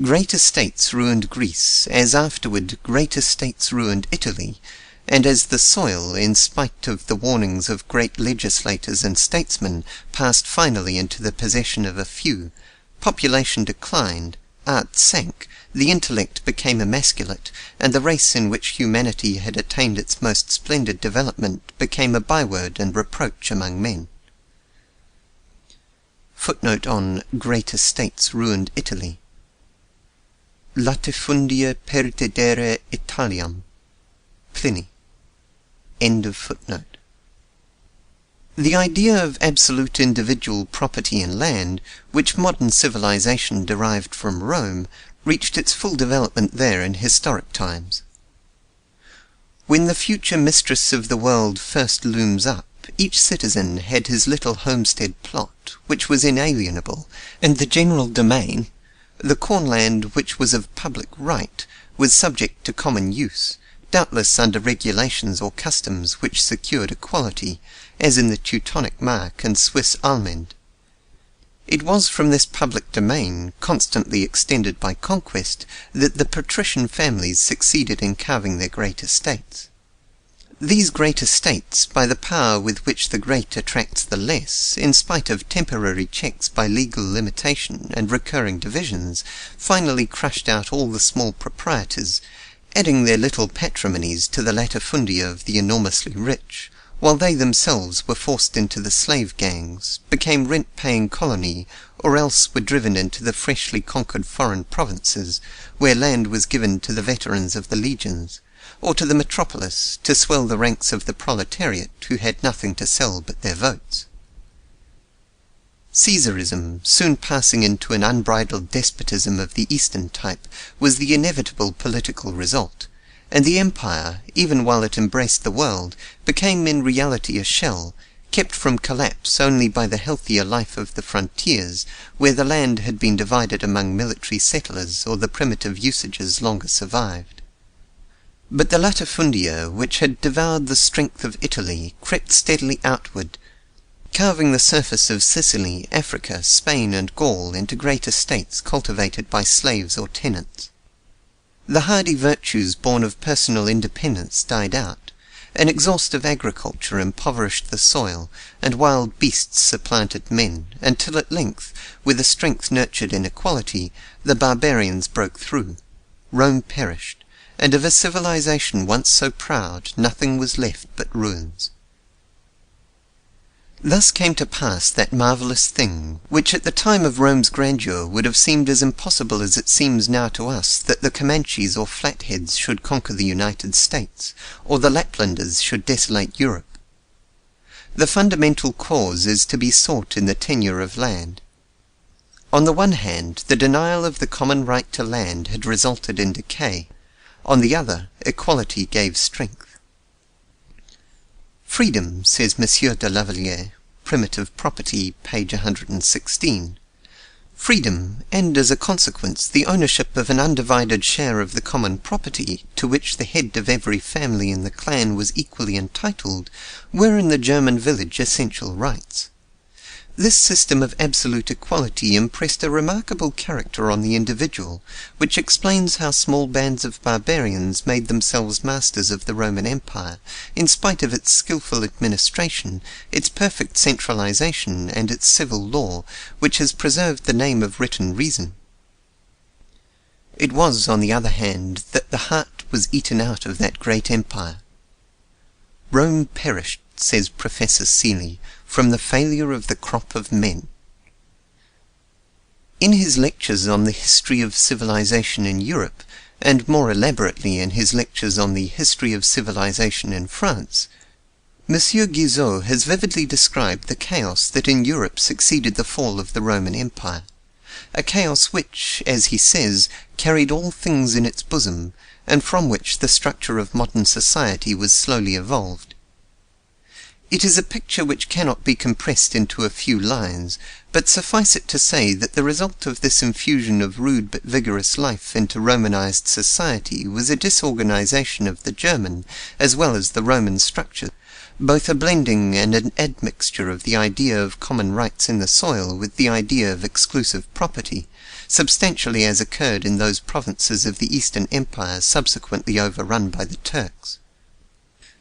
Great estates ruined Greece, as afterward great estates ruined Italy, and as the soil, in spite of the warnings of great legislators and statesmen, passed finally into the possession of a few, population declined, art sank, the intellect became emasculate, and the race in which humanity had attained its most splendid development became a byword and reproach among men. Footnote on Great Estates ruined Italy. Latifundia perdidere Italiam. Pliny. End of footnote. The idea of absolute individual property in land, which modern civilization derived from Rome, reached its full development there in historic times. When the future mistress of the world first looms up, each citizen had his little homestead plot, which was inalienable, and the general domain, the cornland which was of public right, was subject to common use, doubtless under regulations or customs which secured equality, as in the Teutonic Mark and Swiss Almend. It was from this public domain, constantly extended by conquest, that the patrician families succeeded in carving their great estates. These great estates, by the power with which the great attracts the less, in spite of temporary checks by legal limitation and recurring divisions, finally crushed out all the small proprietors, adding their little patrimonies to the latifundia of the enormously rich, while they themselves were forced into the slave gangs, became rent-paying colony, or else were driven into the freshly conquered foreign provinces, where land was given to the veterans of the legions, or to the metropolis, to swell the ranks of the proletariat who had nothing to sell but their votes. Caesarism, soon passing into an unbridled despotism of the Eastern type, was the inevitable political result, and the empire, even while it embraced the world, became in reality a shell, kept from collapse only by the healthier life of the frontiers, where the land had been divided among military settlers or the primitive usages longer survived. But the latifundia, which had devoured the strength of Italy, crept steadily outward, carving the surface of Sicily, Africa, Spain, and Gaul into great estates cultivated by slaves or tenants. The hardy virtues born of personal independence died out, an exhaustive agriculture impoverished the soil, and wild beasts supplanted men, until at length, with a strength nurtured in equality, the barbarians broke through. Rome perished, and of a civilization once so proud nothing was left but ruins. Thus came to pass that marvellous thing, which at the time of Rome's grandeur would have seemed as impossible as it seems now to us that the Comanches or Flatheads should conquer the United States, or the Laplanders should desolate Europe. The fundamental cause is to be sought in the tenure of land. On the one hand, the denial of the common right to land had resulted in decay; on the other, equality gave strength. Freedom, says M. de Lavalier, Primitive Property, page 116. Freedom, and as a consequence the ownership of an undivided share of the common property, to which the head of every family in the clan was equally entitled, were in the German village essential rights. This system of absolute equality impressed a remarkable character on the individual, which explains how small bands of barbarians made themselves masters of the Roman Empire, in spite of its skilful administration, its perfect centralization, and its civil law, which has preserved the name of written reason. It was, on the other hand, that the heart was eaten out of that great empire. Rome perished, says Professor Seeley, from the failure of the crop of men. In his lectures on the history of civilization in Europe, and more elaborately in his lectures on the history of civilization in France, M. Guizot has vividly described the chaos that in Europe succeeded the fall of the Roman Empire, a chaos which, as he says, carried all things in its bosom, and from which the structure of modern society was slowly evolved. It is a picture which cannot be compressed into a few lines, but suffice it to say that the result of this infusion of rude but vigorous life into Romanized society was a disorganization of the German as well as the Roman structure, both a blending and an admixture of the idea of common rights in the soil with the idea of exclusive property, substantially as occurred in those provinces of the Eastern Empire subsequently overrun by the Turks.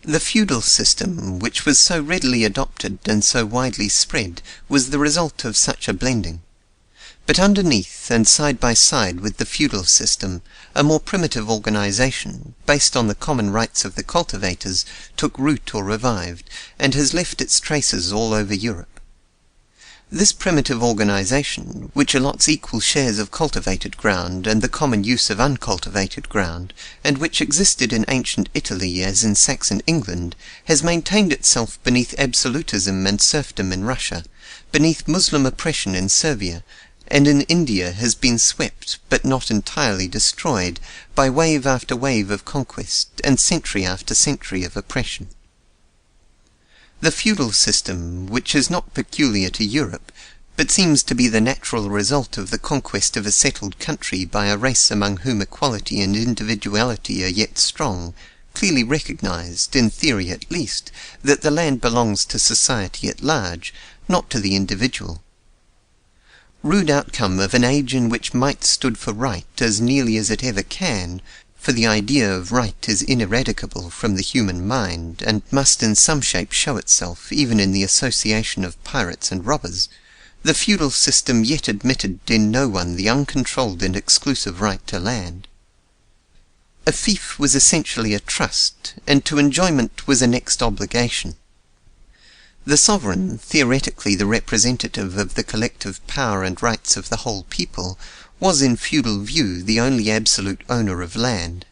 The feudal system, which was so readily adopted and so widely spread, was the result of such a blending. But underneath and side by side with the feudal system, a more primitive organization, based on the common rights of the cultivators, took root or revived, and has left its traces all over Europe. This primitive organization, which allots equal shares of cultivated ground and the common use of uncultivated ground, and which existed in ancient Italy as in Saxon England, has maintained itself beneath absolutism and serfdom in Russia, beneath Muslim oppression in Servia, and in India has been swept, but not entirely destroyed, by wave after wave of conquest, and century after century of oppression. The feudal system, which is not peculiar to Europe, but seems to be the natural result of the conquest of a settled country by a race among whom equality and individuality are yet strong, clearly recognized, in theory at least, that the land belongs to society at large, not to the individual. Rude outcome of an age in which might stood for right as nearly as it ever can, for the idea of right is ineradicable from the human mind, and must in some shape show itself even in the association of pirates and robbers, the feudal system yet admitted in no one the uncontrolled and exclusive right to land. A fief was essentially a trust, and to enjoyment was a next obligation. The sovereign, theoretically the representative of the collective power and rights of the whole people, was in feudal view the only absolute owner of land.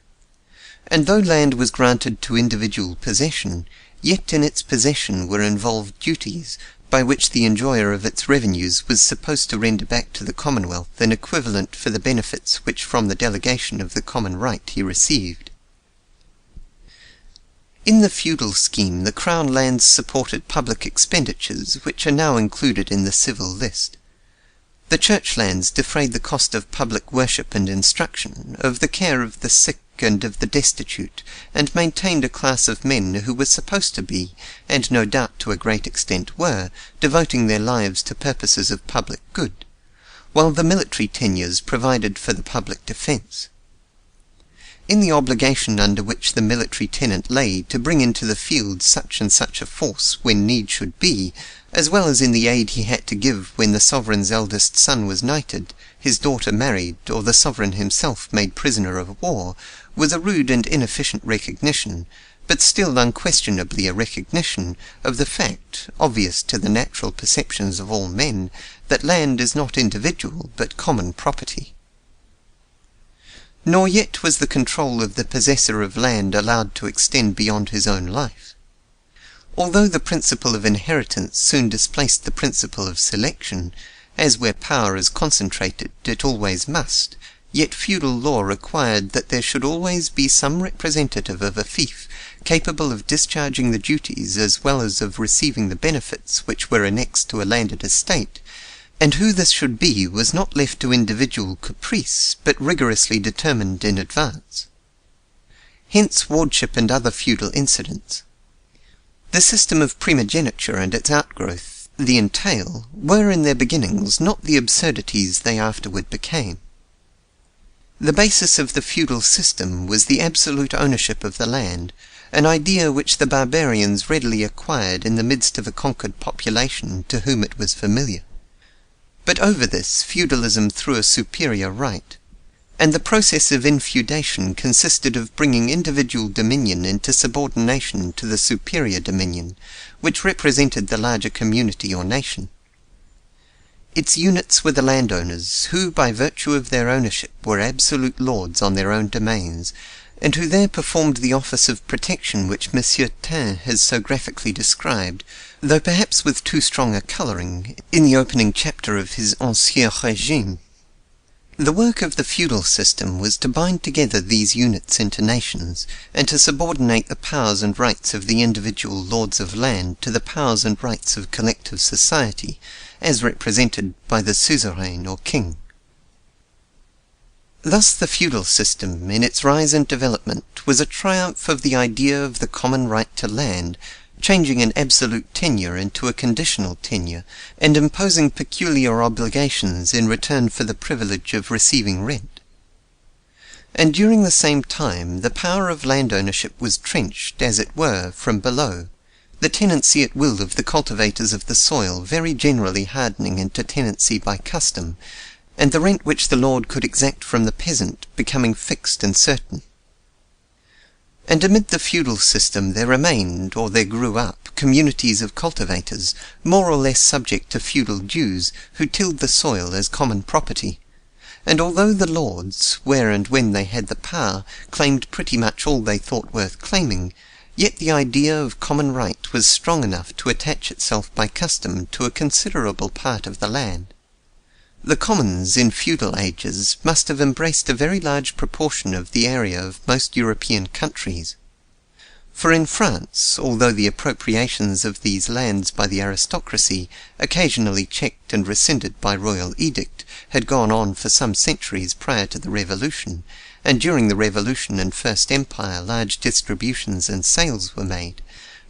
And though land was granted to individual possession, yet in its possession were involved duties, by which the enjoyer of its revenues was supposed to render back to the Commonwealth an equivalent for the benefits which from the delegation of the common right he received. In the feudal scheme, the Crown lands supported public expenditures, which are now included in the civil list. The church lands defrayed the cost of public worship and instruction, of the care of the sick and of the destitute, and maintained a class of men who were supposed to be, and no doubt to a great extent were, devoting their lives to purposes of public good, while the military tenures provided for the public defence. In the obligation under which the military tenant lay to bring into the field such and such a force when need should be, as well as in the aid he had to give when the sovereign's eldest son was knighted, his daughter married, or the sovereign himself made prisoner of war, was a rude and inefficient recognition, but still unquestionably a recognition, of the fact, obvious to the natural perceptions of all men, that land is not individual but common property. Nor yet was the control of the possessor of land allowed to extend beyond his own life. Although the principle of inheritance soon displaced the principle of selection, as where power is concentrated it always must, yet feudal law required that there should always be some representative of a fief capable of discharging the duties as well as of receiving the benefits which were annexed to a landed estate, and who this should be was not left to individual caprice, but rigorously determined in advance. Hence wardship and other feudal incidents. The system of primogeniture and its outgrowth, the entail, were in their beginnings not the absurdities they afterward became. The basis of the feudal system was the absolute ownership of the land, an idea which the barbarians readily acquired in the midst of a conquered population to whom it was familiar. But over this feudalism threw a superior right, and the process of infeudation consisted of bringing individual dominion into subordination to the superior dominion, which represented the larger community or nation. Its units were the landowners, who by virtue of their ownership were absolute lords on their own domains, and who there performed the office of protection which Monsieur Taine has so graphically described, though perhaps with too strong a colouring, in the opening chapter of his Ancien Régime. The work of the feudal system was to bind together these units into nations, and to subordinate the powers and rights of the individual lords of land to the powers and rights of collective society, as represented by the suzerain or king. Thus the feudal system, in its rise and development, was a triumph of the idea of the common right to land, changing an absolute tenure into a conditional tenure, and imposing peculiar obligations in return for the privilege of receiving rent. And during the same time the power of land ownership was trenched, as it were, from below, the tenancy at will of the cultivators of the soil very generally hardening into tenancy by custom, and the rent which the lord could exact from the peasant becoming fixed and certain. And amid the feudal system there remained, or there grew up, communities of cultivators, more or less subject to feudal dues, who tilled the soil as common property. And although the lords, where and when they had the power, claimed pretty much all they thought worth claiming, yet the idea of common right was strong enough to attach itself by custom to a considerable part of the land. The commons in feudal ages must have embraced a very large proportion of the area of most European countries. For in France, although the appropriations of these lands by the aristocracy, occasionally checked and rescinded by royal edict, had gone on for some centuries prior to the Revolution, and during the Revolution and First Empire large distributions and sales were made,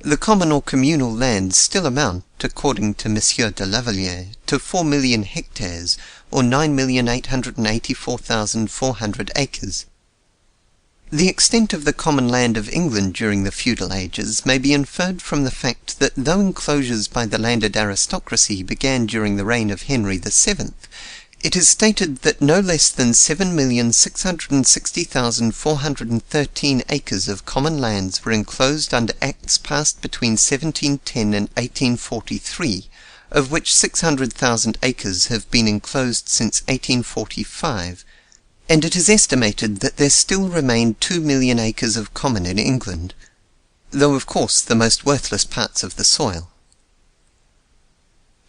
the common or communal lands still amount, according to Monsieur de Lavalière, to 4 million hectares, or 9,884,400 acres. The extent of the common land of England during the feudal ages may be inferred from the fact that though enclosures by the landed aristocracy began during the reign of Henry VII, it is stated that no less than 7,660,413 acres of common lands were enclosed under acts passed between 1710 and 1843, of which 600,000 acres have been enclosed since 1845, and it is estimated that there still remain 2 million acres of common in England, though of course the most worthless parts of the soil.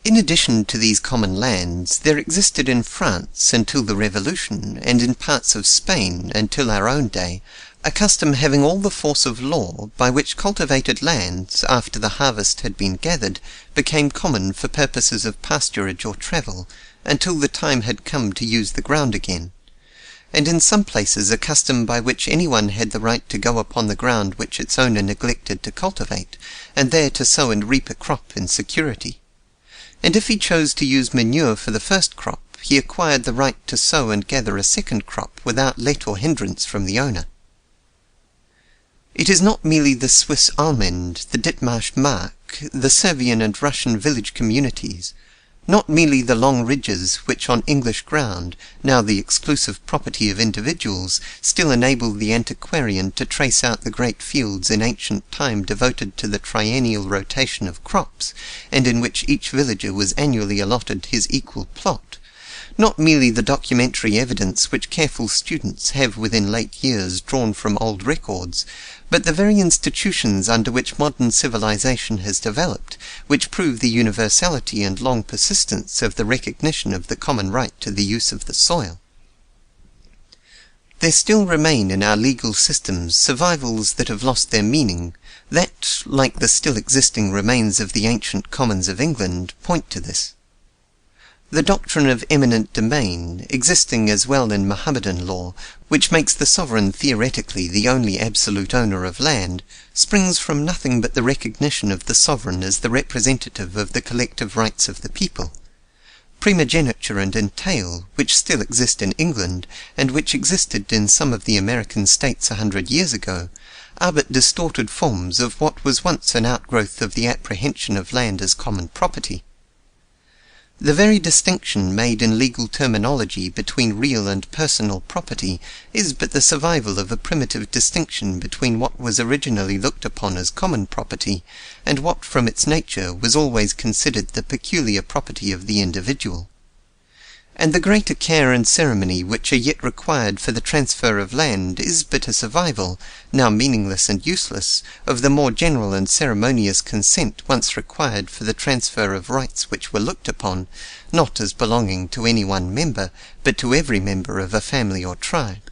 In addition to these common lands, there existed in France until the Revolution, and in parts of Spain until our own day, a custom having all the force of law, by which cultivated lands, after the harvest had been gathered, became common for purposes of pasturage or travel, until the time had come to use the ground again; and in some places a custom by which anyone had the right to go upon the ground which its owner neglected to cultivate, and there to sow and reap a crop in security. And if he chose to use manure for the first crop, he acquired the right to sow and gather a second crop without let or hindrance from the owner. It is not merely the Swiss almond, the Dithmarsh mark, the Servian and Russian village communities, not merely the long ridges which on English ground, now the exclusive property of individuals, still enable the antiquarian to trace out the great fields in ancient time devoted to the triennial rotation of crops, and in which each villager was annually allotted his equal plot; not merely the documentary evidence which careful students have within late years drawn from old records, but the very institutions under which modern civilization has developed, which prove the universality and long persistence of the recognition of the common right to the use of the soil. There still remain in our legal systems survivals that have lost their meaning, that, like the still existing remains of the ancient commons of England, point to this. The doctrine of eminent domain, existing as well in Mohammedan law, which makes the sovereign theoretically the only absolute owner of land, springs from nothing but the recognition of the sovereign as the representative of the collective rights of the people. Primogeniture and entail, which still exist in England, and which existed in some of the American states 100 years ago, are but distorted forms of what was once an outgrowth of the apprehension of land as common property. The very distinction made in legal terminology between real and personal property is but the survival of a primitive distinction between what was originally looked upon as common property, and what from its nature was always considered the peculiar property of the individual. And the greater care and ceremony which are yet required for the transfer of land is but a survival, now meaningless and useless, of the more general and ceremonious consent once required for the transfer of rights which were looked upon, not as belonging to any one member, but to every member of a family or tribe.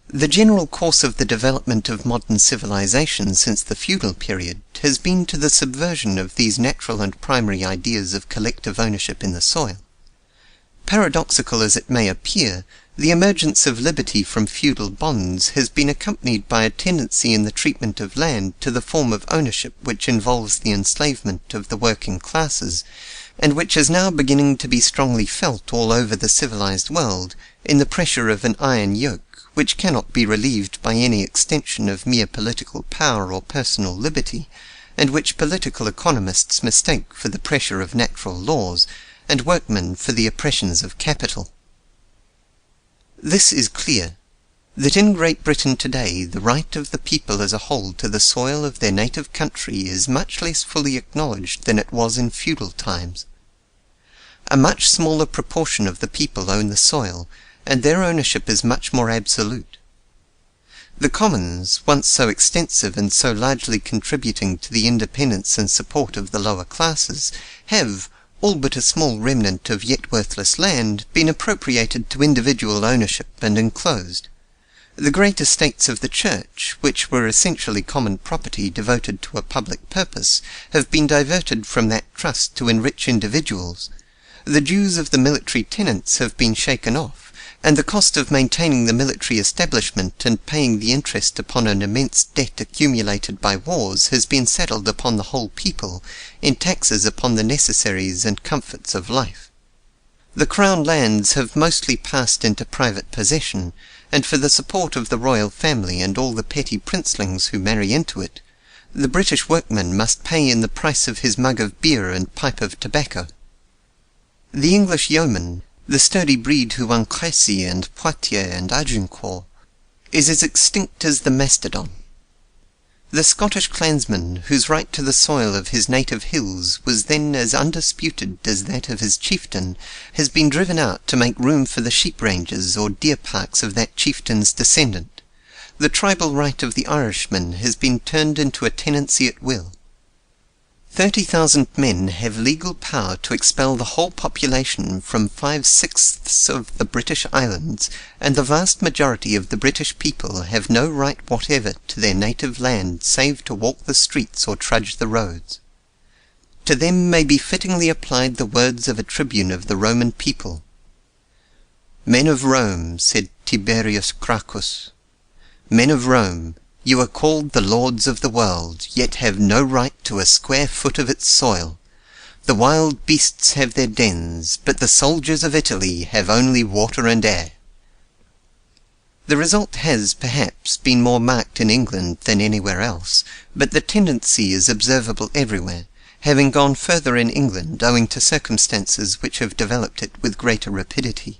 The general course of the development of modern civilization since the feudal period has been to the subversion of these natural and primary ideas of collective ownership in the soil. Paradoxical as it may appear, the emergence of liberty from feudal bonds has been accompanied by a tendency in the treatment of land to the form of ownership which involves the enslavement of the working classes, and which is now beginning to be strongly felt all over the civilized world, in the pressure of an iron yoke, which cannot be relieved by any extension of mere political power or personal liberty, and which political economists mistake for the pressure of natural laws, and workmen for the oppressions of capital. This is clear, that in Great Britain today the right of the people as a whole to the soil of their native country is much less fully acknowledged than it was in feudal times. A much smaller proportion of the people own the soil, and their ownership is much more absolute. The commons, once so extensive and so largely contributing to the independence and support of the lower classes, have, all but a small remnant of yet worthless land, been appropriated to individual ownership and enclosed. The great estates of the Church, which were essentially common property devoted to a public purpose, have been diverted from that trust to enrich individuals. The dues of the military tenants have been shaken off, and the cost of maintaining the military establishment and paying the interest upon an immense debt accumulated by wars has been settled upon the whole people, in taxes upon the necessaries and comforts of life. The crown lands have mostly passed into private possession, and for the support of the royal family and all the petty princelings who marry into it, the British workman must pay in the price of his mug of beer and pipe of tobacco. The English yeoman, the sturdy breed who won Crécy and Poitiers and Agincourt, is as extinct as the mastodon. The Scottish clansman, whose right to the soil of his native hills was then as undisputed as that of his chieftain, has been driven out to make room for the sheep ranges or deer parks of that chieftain's descendant. The tribal right of the Irishman has been turned into a tenancy at will. 30,000 men have legal power to expel the whole population from 5/6 of the British Islands, and the vast majority of the British people have no right whatever to their native land save to walk the streets or trudge the roads. To them may be fittingly applied the words of a tribune of the Roman people. "Men of Rome," said Tiberius Gracchus, "men of Rome, you are called the lords of the world, yet have no right to a square foot of its soil. The wild beasts have their dens, but the soldiers of Italy have only water and air." The result has, perhaps, been more marked in England than anywhere else, but the tendency is observable everywhere, having gone further in England owing to circumstances which have developed it with greater rapidity.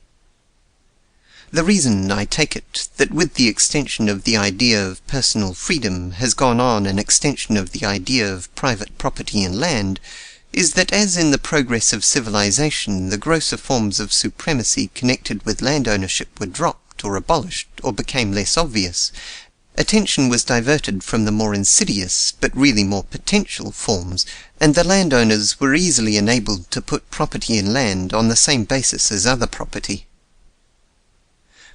The reason, I take it, that with the extension of the idea of personal freedom has gone on an extension of the idea of private property in land, is that as in the progress of civilization the grosser forms of supremacy connected with land ownership were dropped or abolished or became less obvious, attention was diverted from the more insidious but really more potential forms, and the landowners were easily enabled to put property in land on the same basis as other property.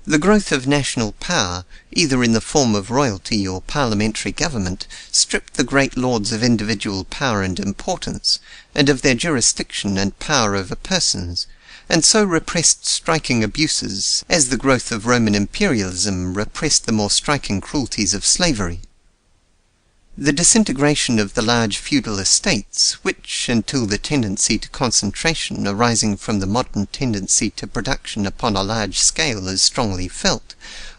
The growth of national power, either in the form of royalty or parliamentary government, stripped the great lords of individual power and importance, and of their jurisdiction and power over persons, and so repressed striking abuses, as the growth of Roman imperialism repressed the more striking cruelties of slavery. The disintegration of the large feudal estates, which, until the tendency to concentration arising from the modern tendency to production upon a large scale is strongly felt,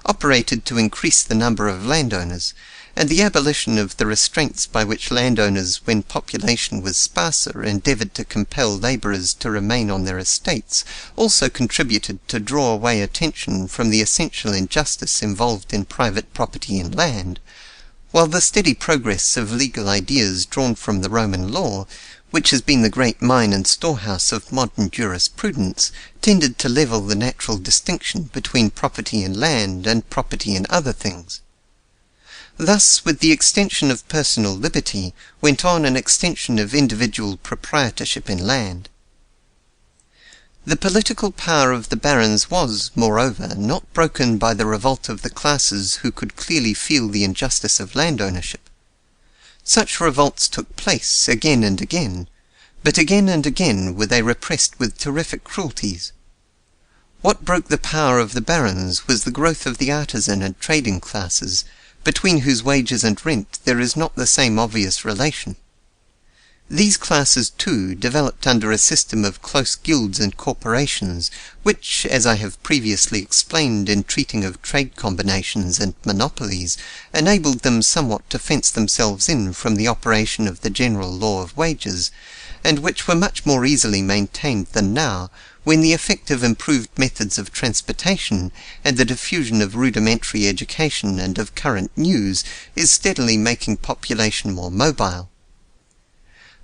operated to increase the number of landowners, and the abolition of the restraints by which landowners, when population was sparser, endeavoured to compel labourers to remain on their estates, also contributed to draw away attention from the essential injustice involved in private property in land, while the steady progress of legal ideas drawn from the Roman law, which has been the great mine and storehouse of modern jurisprudence, tended to level the natural distinction between property in land and property in other things. Thus, with the extension of personal liberty, went on an extension of individual proprietorship in land. The political power of the barons was, moreover, not broken by the revolt of the classes who could clearly feel the injustice of land ownership. Such revolts took place again and again, but again and again were they repressed with terrific cruelties. What broke the power of the barons was the growth of the artisan and trading classes, between whose wages and rent there is not the same obvious relation. These classes, too, developed under a system of close guilds and corporations, which, as I have previously explained in treating of trade combinations and monopolies, enabled them somewhat to fence themselves in from the operation of the general law of wages, and which were much more easily maintained than now, when the effect of improved methods of transportation, and the diffusion of rudimentary education and of current news, is steadily making population more mobile.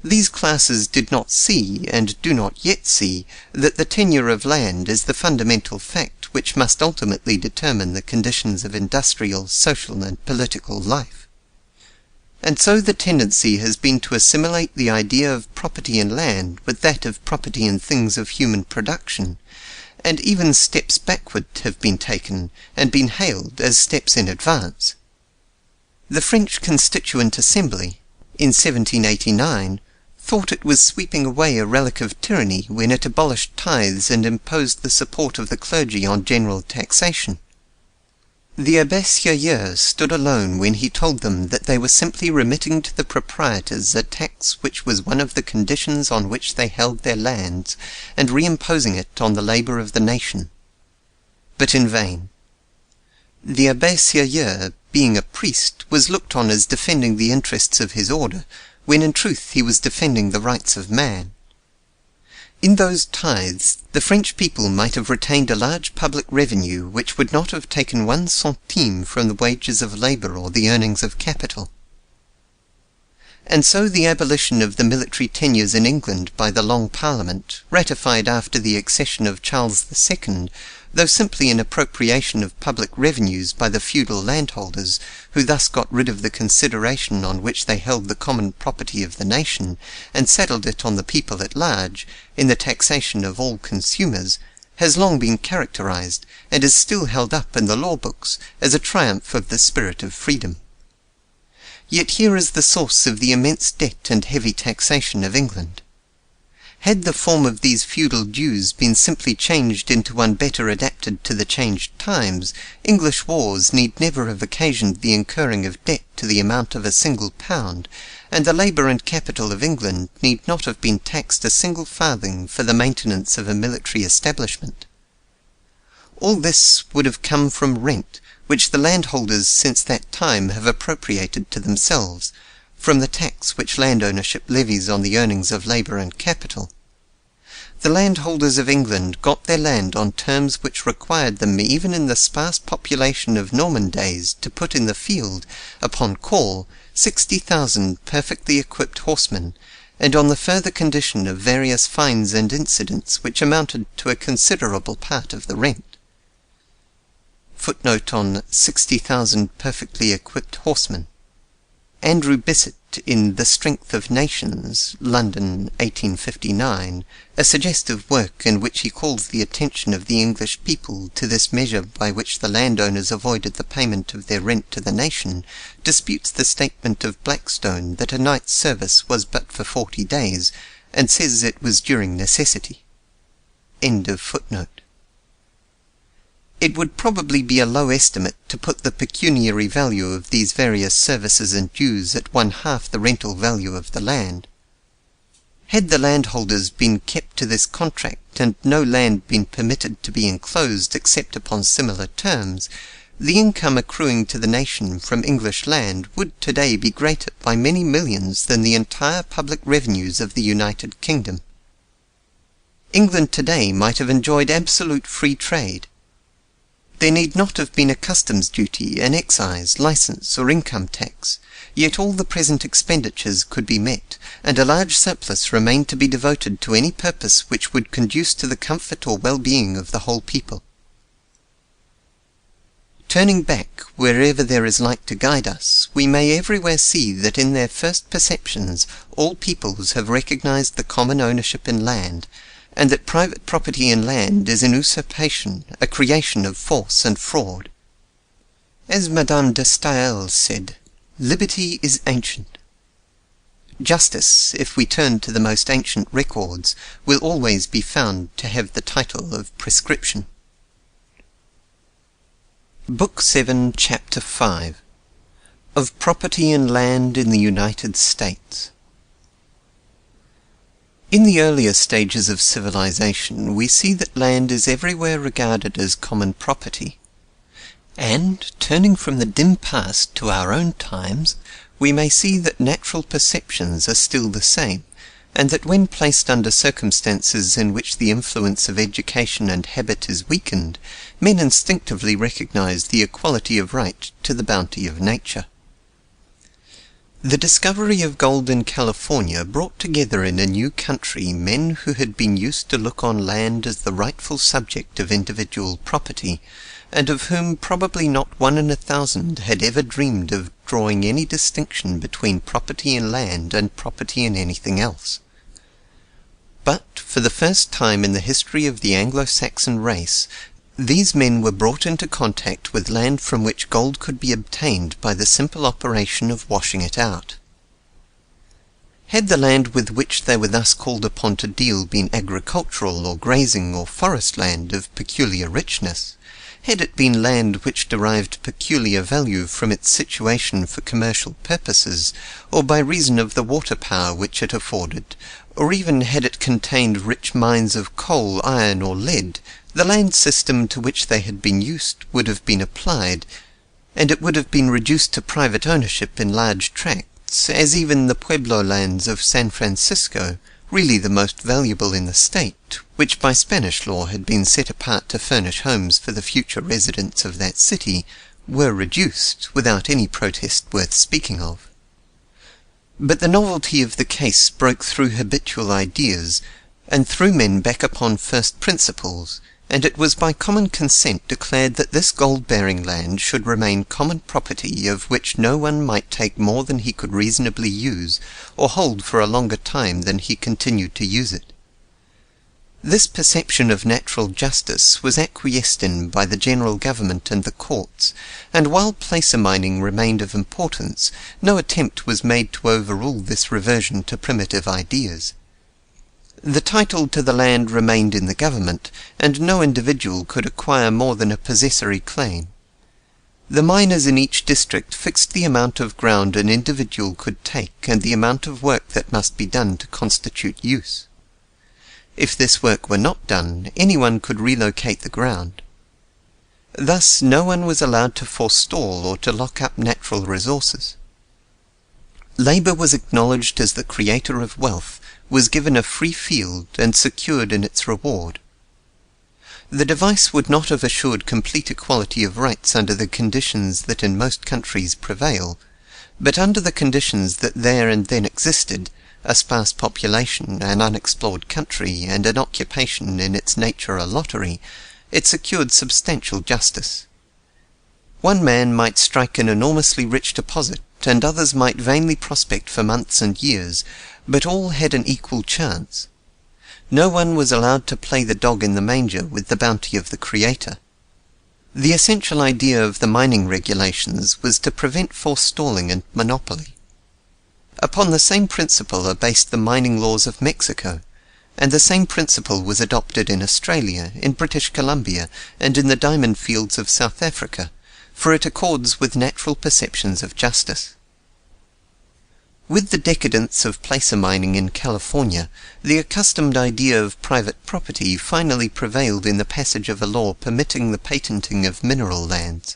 These classes did not see, and do not yet see, that the tenure of land is the fundamental fact which must ultimately determine the conditions of industrial, social, and political life. And so the tendency has been to assimilate the idea of property in land with that of property in things of human production, and even steps backward have been taken, and been hailed as steps in advance. The French Constituent Assembly, in 1789, thought it was sweeping away a relic of tyranny when it abolished tithes and imposed the support of the clergy on general taxation. The Abbé Sieyès stood alone when he told them that they were simply remitting to the proprietors a tax which was one of the conditions on which they held their lands, and reimposing it on the labour of the nation. But in vain. The Abbé Sieyès, being a priest, was looked on as defending the interests of his order, when in truth he was defending the rights of man. In those tithes, the French people might have retained a large public revenue which would not have taken 1 centime from the wages of labour or the earnings of capital. And so the abolition of the military tenures in England by the Long Parliament, ratified after the accession of Charles II, though simply an appropriation of public revenues by the feudal landholders, who thus got rid of the consideration on which they held the common property of the nation, and settled it on the people at large, in the taxation of all consumers, has long been characterized, and is still held up in the law books, as a triumph of the spirit of freedom. Yet here is the source of the immense debt and heavy taxation of England. Had the form of these feudal dues been simply changed into one better adapted to the changed times, English wars need never have occasioned the incurring of debt to the amount of a single pound, and the labour and capital of England need not have been taxed a single farthing for the maintenance of a military establishment. All this would have come from rent, which the landholders since that time have appropriated to themselves, from the tax which land ownership levies on the earnings of labour and capital. The landholders of England got their land on terms which required them even in the sparse population of Norman days to put in the field, upon call, 60,000 perfectly equipped horsemen, and on the further condition of various fines and incidents which amounted to a considerable part of the rent. Footnote on 60,000 perfectly equipped horsemen. Andrew Bissett, in The Strength of Nations, London, 1859, a suggestive work in which he calls the attention of the English people to this measure by which the landowners avoided the payment of their rent to the nation, disputes the statement of Blackstone that a night's service was but for 40 days, and says it was during necessity. End of footnote. It would probably be a low estimate to put the pecuniary value of these various services and dues at 1/2 the rental value of the land. Had the landholders been kept to this contract, and no land been permitted to be enclosed except upon similar terms, the income accruing to the nation from English land would today be greater by many millions than the entire public revenues of the United Kingdom. England today might have enjoyed absolute free trade. There need not have been a customs duty, an excise, licence, or income tax, yet all the present expenditures could be met, and a large surplus remained to be devoted to any purpose which would conduce to the comfort or well-being of the whole people. Turning back, wherever there is light to guide us, we may everywhere see that in their first perceptions all peoples have recognized the common ownership in land, and that private property in land is an usurpation, a creation of force and fraud. As Madame de Staël said, liberty is ancient. Justice, if we turn to the most ancient records, will always be found to have the title of prescription. Book 7, Chapter 5 Of Property in Land in the United States. In the earlier stages of civilization, we see that land is everywhere regarded as common property. And, turning from the dim past to our own times, we may see that natural perceptions are still the same, and that when placed under circumstances in which the influence of education and habit is weakened, men instinctively recognize the equality of right to the bounty of nature. The discovery of gold in California brought together in a new country men who had been used to look on land as the rightful subject of individual property, and of whom probably not 1 in 1,000 had ever dreamed of drawing any distinction between property in land and property in anything else. But, for the first time in the history of the Anglo-Saxon race, these men were brought into contact with land from which gold could be obtained by the simple operation of washing it out. Had the land with which they were thus called upon to deal been agricultural or grazing or forest land of peculiar richness, had it been land which derived peculiar value from its situation for commercial purposes, or by reason of the water power which it afforded, or even had it contained rich mines of coal, iron, or lead, the land system to which they had been used would have been applied, and it would have been reduced to private ownership in large tracts, as even the Pueblo lands of San Francisco, really the most valuable in the state, which by Spanish law had been set apart to furnish homes for the future residents of that city, were reduced, without any protest worth speaking of. But the novelty of the case broke through habitual ideas, and threw men back upon first principles, and it was by common consent declared that this gold-bearing land should remain common property, of which no one might take more than he could reasonably use, or hold for a longer time than he continued to use it. This perception of natural justice was acquiesced in by the general government and the courts, and while placer mining remained of importance, no attempt was made to overrule this reversion to primitive ideas. The title to the land remained in the government, and no individual could acquire more than a possessory claim. The miners in each district fixed the amount of ground an individual could take and the amount of work that must be done to constitute use. If this work were not done, anyone could relocate the ground. Thus no one was allowed to forestall or to lock up natural resources. Labour was acknowledged as the creator of wealth, was given a free field and secured in its reward. The device would not have assured complete equality of rights under the conditions that in most countries prevail, but under the conditions that there and then existed, a sparse population, an unexplored country, and an occupation in its nature a lottery, it secured substantial justice. One man might strike an enormously rich deposit, and others might vainly prospect for months and years, but all had an equal chance. No one was allowed to play the dog in the manger with the bounty of the Creator. The essential idea of the mining regulations was to prevent forestalling and monopoly. Upon the same principle are based the mining laws of Mexico, and the same principle was adopted in Australia, in British Columbia, and in the diamond fields of South Africa, for it accords with natural perceptions of justice. With the decadence of placer mining in California, the accustomed idea of private property finally prevailed in the passage of a law permitting the patenting of mineral lands.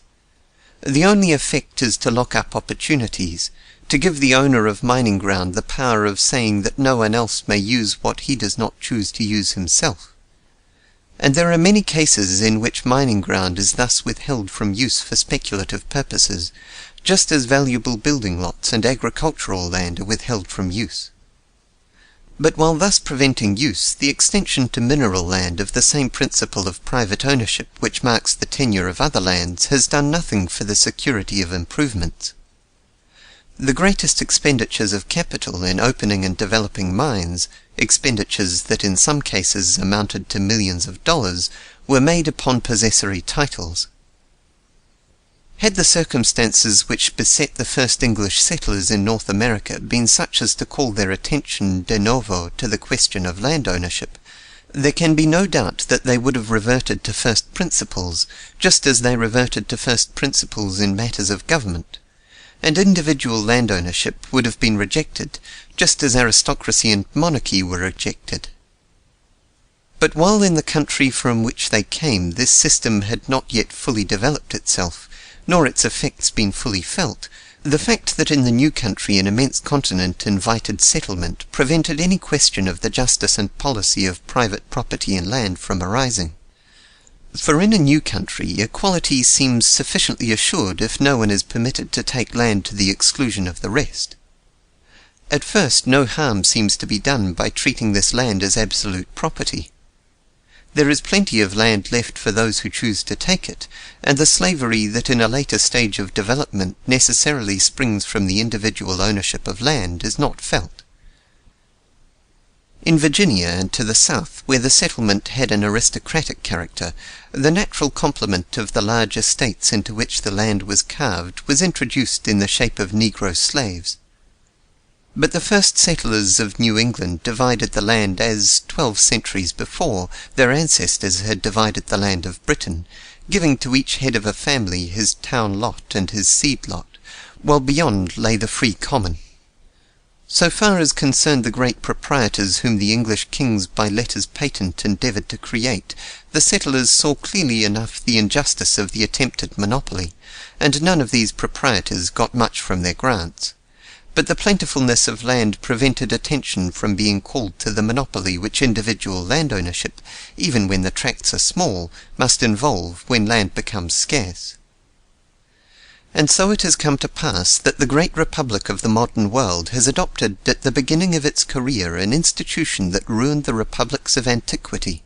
The only effect is to lock up opportunities, to give the owner of mining ground the power of saying that no one else may use what he does not choose to use himself. And there are many cases in which mining ground is thus withheld from use for speculative purposes, just as valuable building lots and agricultural land are withheld from use. But while thus preventing use, the extension to mineral land of the same principle of private ownership which marks the tenure of other lands has done nothing for the security of improvements. The greatest expenditures of capital in opening and developing mines, expenditures that in some cases amounted to millions of dollars, were made upon possessory titles. Had the circumstances which beset the first English settlers in North America been such as to call their attention de novo to the question of land ownership, there can be no doubt that they would have reverted to first principles, just as they reverted to first principles in matters of government, and individual land ownership would have been rejected, just as aristocracy and monarchy were rejected. But while in the country from which they came this system had not yet fully developed itself, nor its effects been fully felt, the fact that in the new country an immense continent invited settlement prevented any question of the justice and policy of private property in land from arising. For in a new country equality seems sufficiently assured if no one is permitted to take land to the exclusion of the rest. At first no harm seems to be done by treating this land as absolute property. There is plenty of land left for those who choose to take it, and the slavery that in a later stage of development necessarily springs from the individual ownership of land is not felt. In Virginia and to the south, where the settlement had an aristocratic character, the natural complement of the large estates into which the land was carved was introduced in the shape of Negro slaves. But the first settlers of New England divided the land as, 12 centuries before, their ancestors had divided the land of Britain, giving to each head of a family his town lot and his seed lot, while beyond lay the free common. So far as concerned the great proprietors whom the English kings by letters patent endeavoured to create, the settlers saw clearly enough the injustice of the attempted monopoly, and none of these proprietors got much from their grants. But the plentifulness of land prevented attention from being called to the monopoly which individual land ownership, even when the tracts are small, must involve when land becomes scarce. And so it has come to pass that the great republic of the modern world has adopted at the beginning of its career an institution that ruined the republics of antiquity,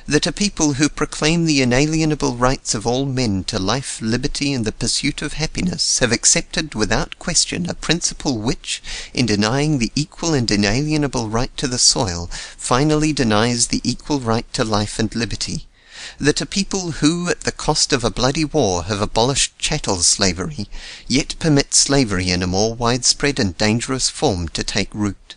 that a people who proclaim the inalienable rights of all men to life, liberty, and the pursuit of happiness have accepted without question a principle which, in denying the equal and inalienable right to the soil, finally denies the equal right to life and liberty; that a people who, at the cost of a bloody war, have abolished chattel slavery, yet permit slavery in a more widespread and dangerous form to take root.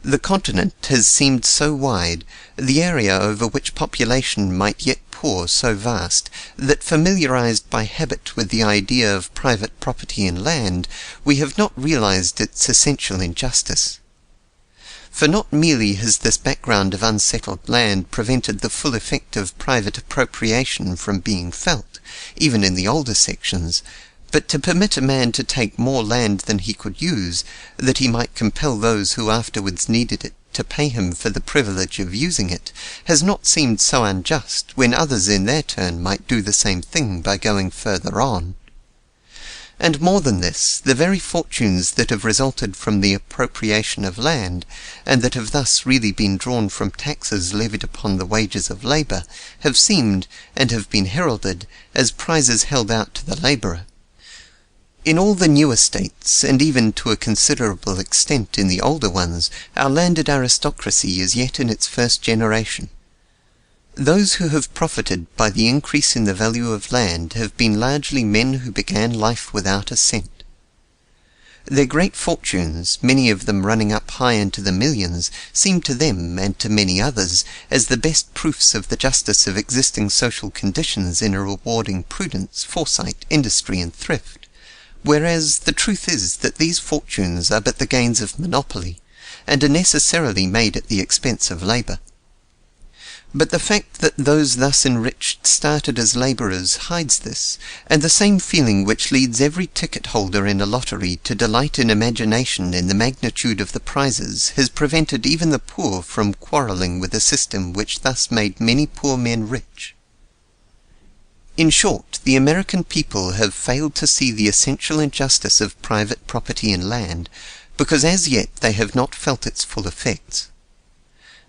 The continent has seemed so wide, the area over which population might yet pour so vast, that familiarized by habit with the idea of private property in land, we have not realized its essential injustice. For not merely has this background of unsettled land prevented the full effect of private appropriation from being felt, even in the older sections, but to permit a man to take more land than he could use, that he might compel those who afterwards needed it to pay him for the privilege of using it, has not seemed so unjust, when others in their turn might do the same thing by going further on. And more than this, the very fortunes that have resulted from the appropriation of land, and that have thus really been drawn from taxes levied upon the wages of labour, have seemed, and have been heralded, as prizes held out to the labourer. In all the newer states, and even to a considerable extent in the older ones, our landed aristocracy is yet in its first generation. Those who have profited by the increase in the value of land have been largely men who began life without a cent. Their great fortunes, many of them running up high into the millions, seem to them, and to many others, as the best proofs of the justice of existing social conditions in a rewarding prudence, foresight, industry, and thrift. Whereas the truth is that these fortunes are but the gains of monopoly, and are necessarily made at the expense of labour. But the fact that those thus enriched started as labourers hides this, and the same feeling which leads every ticket holder in a lottery to delight in imagination in the magnitude of the prizes has prevented even the poor from quarrelling with a system which thus made many poor men rich. In short, the American people have failed to see the essential injustice of private property in land, because as yet they have not felt its full effects.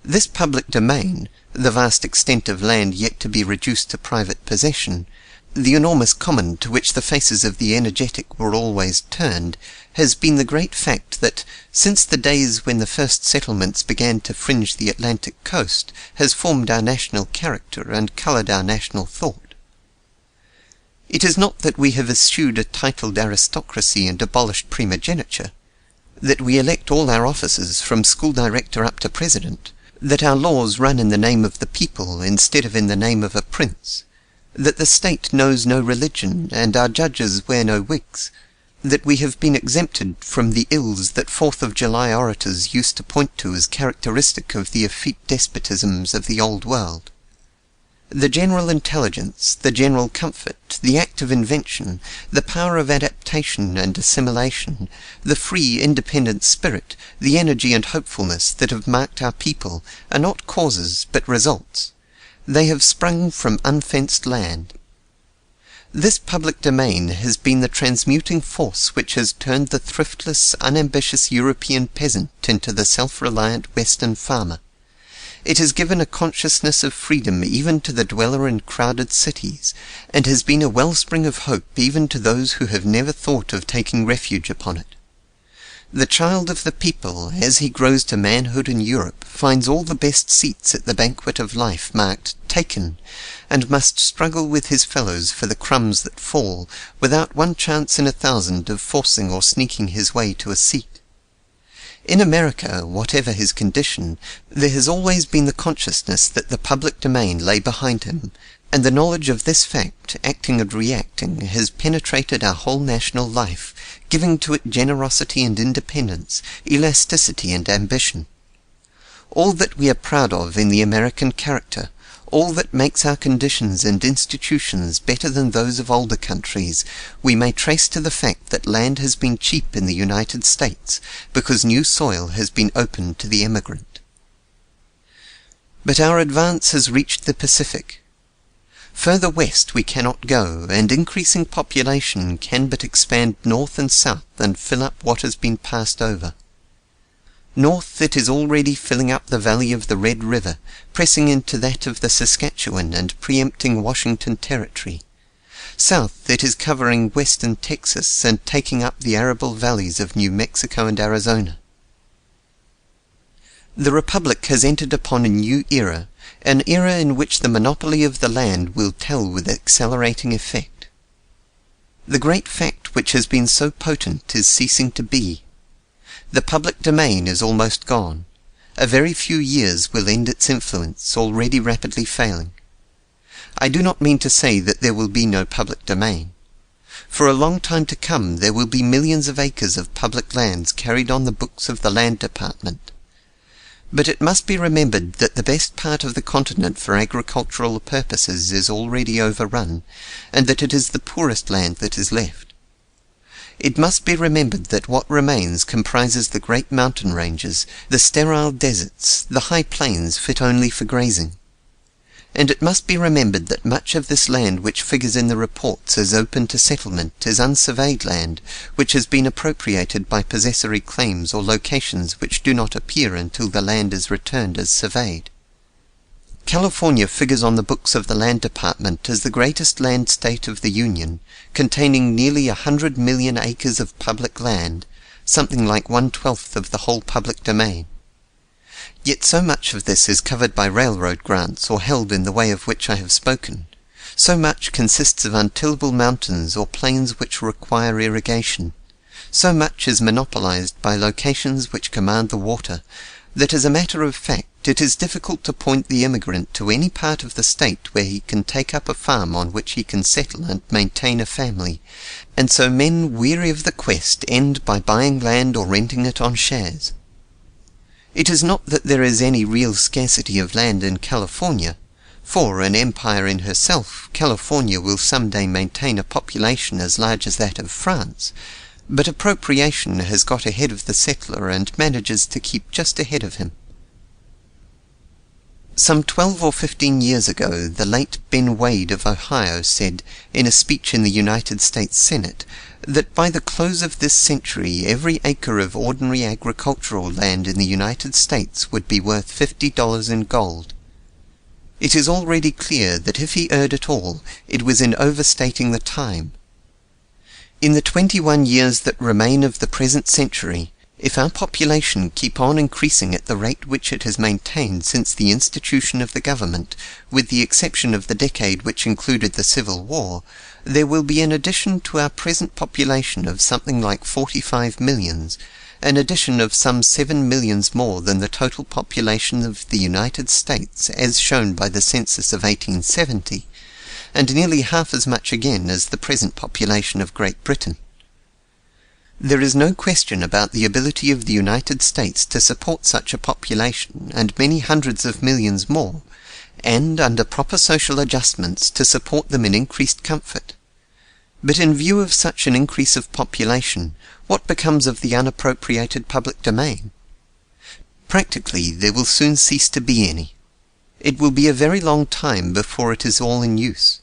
This public domain, the vast extent of land yet to be reduced to private possession, the enormous common to which the faces of the energetic were always turned, has been the great fact that, since the days when the first settlements began to fringe the Atlantic coast, has formed our national character and coloured our national thought. It is not that we have eschewed a titled aristocracy and abolished primogeniture, that we elect all our officers from school director up to president, that our laws run in the name of the people instead of in the name of a prince, that the state knows no religion and our judges wear no wigs, that we have been exempted from the ills that 4th of July orators used to point to as characteristic of the effete despotisms of the old world. The general intelligence, the general comfort, the active invention, the power of adaptation and assimilation, the free, independent spirit, the energy and hopefulness that have marked our people are not causes but results. They have sprung from unfenced land. This public domain has been the transmuting force which has turned the thriftless, unambitious European peasant into the self-reliant Western farmer. It has given a consciousness of freedom even to the dweller in crowded cities, and has been a wellspring of hope even to those who have never thought of taking refuge upon it. The child of the people, as he grows to manhood in Europe, finds all the best seats at the banquet of life marked "taken," and must struggle with his fellows for the crumbs that fall, without one chance in 1,000 of forcing or sneaking his way to a seat. In America, whatever his condition, there has always been the consciousness that the public domain lay behind him, and the knowledge of this fact, acting and reacting, has penetrated our whole national life, giving to it generosity and independence, elasticity and ambition. All that we are proud of in the American character, all that makes our conditions and institutions better than those of older countries, we may trace to the fact that land has been cheap in the United States, because new soil has been opened to the emigrant. But our advance has reached the Pacific. Further west we cannot go, and increasing population can but expand north and south and fill up what has been passed over. North it is already filling up the valley of the Red River, pressing into that of the Saskatchewan and preempting Washington Territory. South it is covering western Texas and taking up the arable valleys of New Mexico and Arizona. The Republic has entered upon a new era, an era in which the monopoly of the land will tell with accelerating effect. The great fact which has been so potent is ceasing to be. The public domain is almost gone. A very few years will end its influence, already rapidly failing. I do not mean to say that there will be no public domain. For a long time to come there will be millions of acres of public lands carried on the books of the Land Department. But it must be remembered that the best part of the continent for agricultural purposes is already overrun, and that it is the poorest land that is left. It must be remembered that what remains comprises the great mountain ranges, the sterile deserts, the high plains fit only for grazing. And it must be remembered that much of this land which figures in the reports as open to settlement is unsurveyed land, which has been appropriated by possessory claims or locations which do not appear until the land is returned as surveyed. California figures on the books of the Land Department as the greatest land state of the Union, containing nearly 100 million acres of public land, something like 1/12 of the whole public domain. Yet so much of this is covered by railroad grants or held in the way of which I have spoken. So much consists of untillable mountains or plains which require irrigation. So much is monopolized by locations which command the water, that as a matter of fact it is difficult to point the immigrant to any part of the state where he can take up a farm on which he can settle and maintain a family, and so men weary of the quest end by buying land or renting it on shares. It is not that there is any real scarcity of land in California. For an empire in herself, California will some day maintain a population as large as that of France, but appropriation has got ahead of the settler and manages to keep just ahead of him. Some 12 or 15 years ago, the late Ben Wade of Ohio said, in a speech in the United States Senate, that by the close of this century every acre of ordinary agricultural land in the United States would be worth $50 in gold. It is already clear that if he erred at all, it was in overstating the time. In the 21 years that remain of the present century, if our population keep on increasing at the rate which it has maintained since the institution of the government, with the exception of the decade which included the Civil War, there will be an addition to our present population of something like 45 millions, an addition of some 7 millions more than the total population of the United States as shown by the census of 1870, and nearly half as much again as the present population of Great Britain. There is no question about the ability of the United States to support such a population and many hundreds of millions more, and, under proper social adjustments, to support them in increased comfort. But in view of such an increase of population, what becomes of the unappropriated public domain? Practically, there will soon cease to be any. It will be a very long time before it is all in use.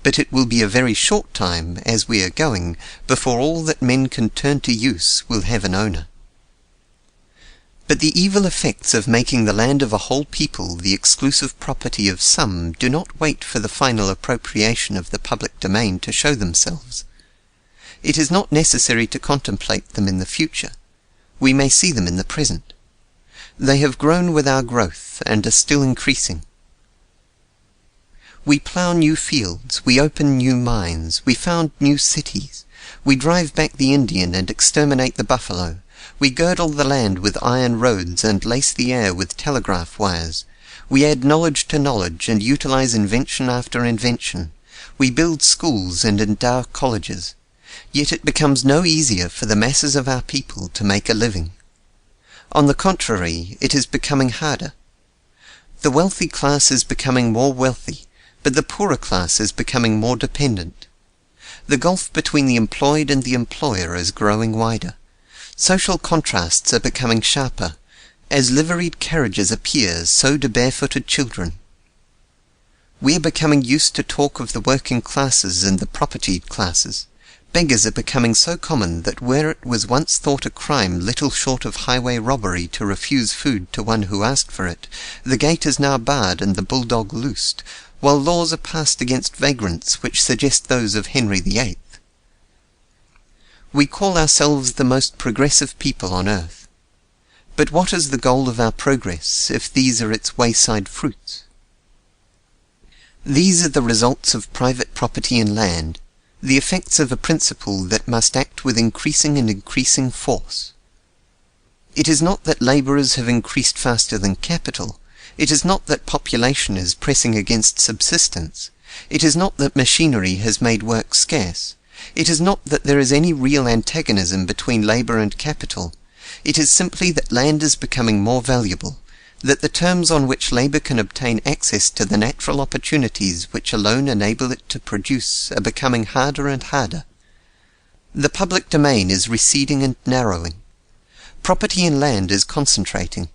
But it will be a very short time, as we are going, before all that men can turn to use will have an owner. But the evil effects of making the land of a whole people the exclusive property of some do not wait for the final appropriation of the public domain to show themselves. It is not necessary to contemplate them in the future. We may see them in the present. They have grown with our growth, and are still increasing. We plough new fields, we open new mines, we found new cities, we drive back the Indian and exterminate the buffalo, we girdle the land with iron roads and lace the air with telegraph wires, we add knowledge to knowledge and utilize invention after invention, we build schools and endow colleges, yet it becomes no easier for the masses of our people to make a living. On the contrary, it is becoming harder. The wealthy class is becoming more wealthy, but the poorer class is becoming more dependent. The gulf between the employed and the employer is growing wider. Social contrasts are becoming sharper. As liveried carriages appear, so do barefooted children. We are becoming used to talk of the working classes and the propertied classes, Beggars are becoming so common that where it was once thought a crime little short of highway robbery to refuse food to one who asked for it, the gate is now barred and the bulldog loosed, while laws are passed against vagrants which suggest those of Henry VIII. We call ourselves the most progressive people on earth. But what is the goal of our progress if these are its wayside fruits? These are the results of private property in land, the effects of a principle that must act with increasing and increasing force. It is not that labourers have increased faster than capital. It is not that population is pressing against subsistence. It is not that machinery has made work scarce. It is not that there is any real antagonism between labour and capital. It is simply that land is becoming more valuable, that the terms on which labour can obtain access to the natural opportunities which alone enable it to produce are becoming harder and harder. The public domain is receding and narrowing. Property in land is concentrating.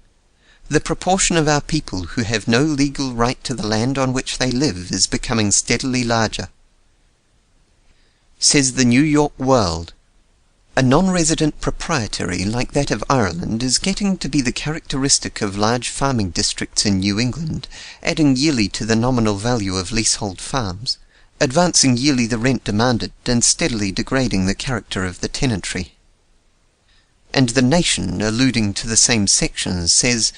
The proportion of our people who have no legal right to the land on which they live is becoming steadily larger. Says the New York World, a non-resident proprietary like that of Ireland is getting to be the characteristic of large farming districts in New England, adding yearly to the nominal value of leasehold farms, advancing yearly the rent demanded and steadily degrading the character of the tenantry. And the Nation, alluding to the same section, says,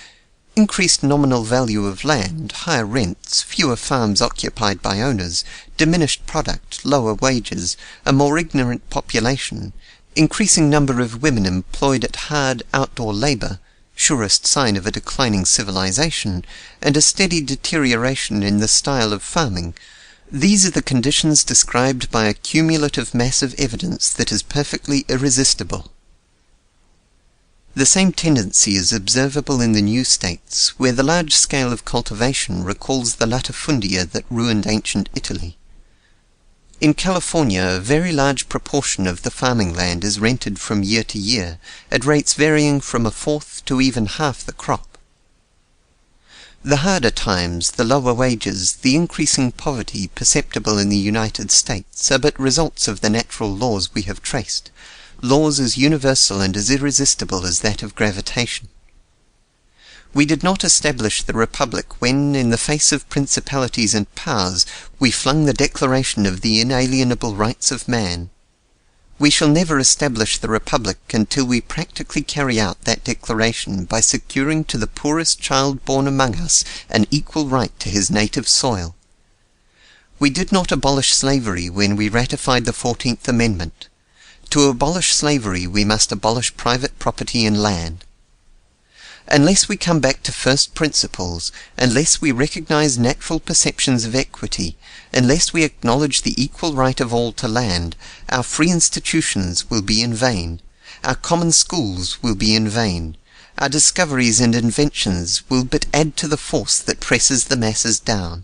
increased nominal value of land, higher rents, fewer farms occupied by owners, diminished product, lower wages, a more ignorant population, increasing number of women employed at hard outdoor labour, surest sign of a declining civilization, and a steady deterioration in the style of farming. These are the conditions described by a cumulative mass of evidence that is perfectly irresistible. The same tendency is observable in the new states, where the large scale of cultivation recalls the latifundia that ruined ancient Italy. In California, a very large proportion of the farming land is rented from year to year, at rates varying from a fourth to even half the crop. The harder times, the lower wages, the increasing poverty perceptible in the United States are but results of the natural laws we have traced, laws as universal and as irresistible as that of gravitation. We did not establish the Republic when, in the face of principalities and powers, we flung the declaration of the inalienable rights of man. We shall never establish the Republic until we practically carry out that declaration by securing to the poorest child born among us an equal right to his native soil. We did not abolish slavery when we ratified the 14th Amendment. To abolish slavery we must abolish private property in land. Unless we come back to first principles, unless we recognize natural perceptions of equity, unless we acknowledge the equal right of all to land, our free institutions will be in vain, our common schools will be in vain, our discoveries and inventions will but add to the force that presses the masses down.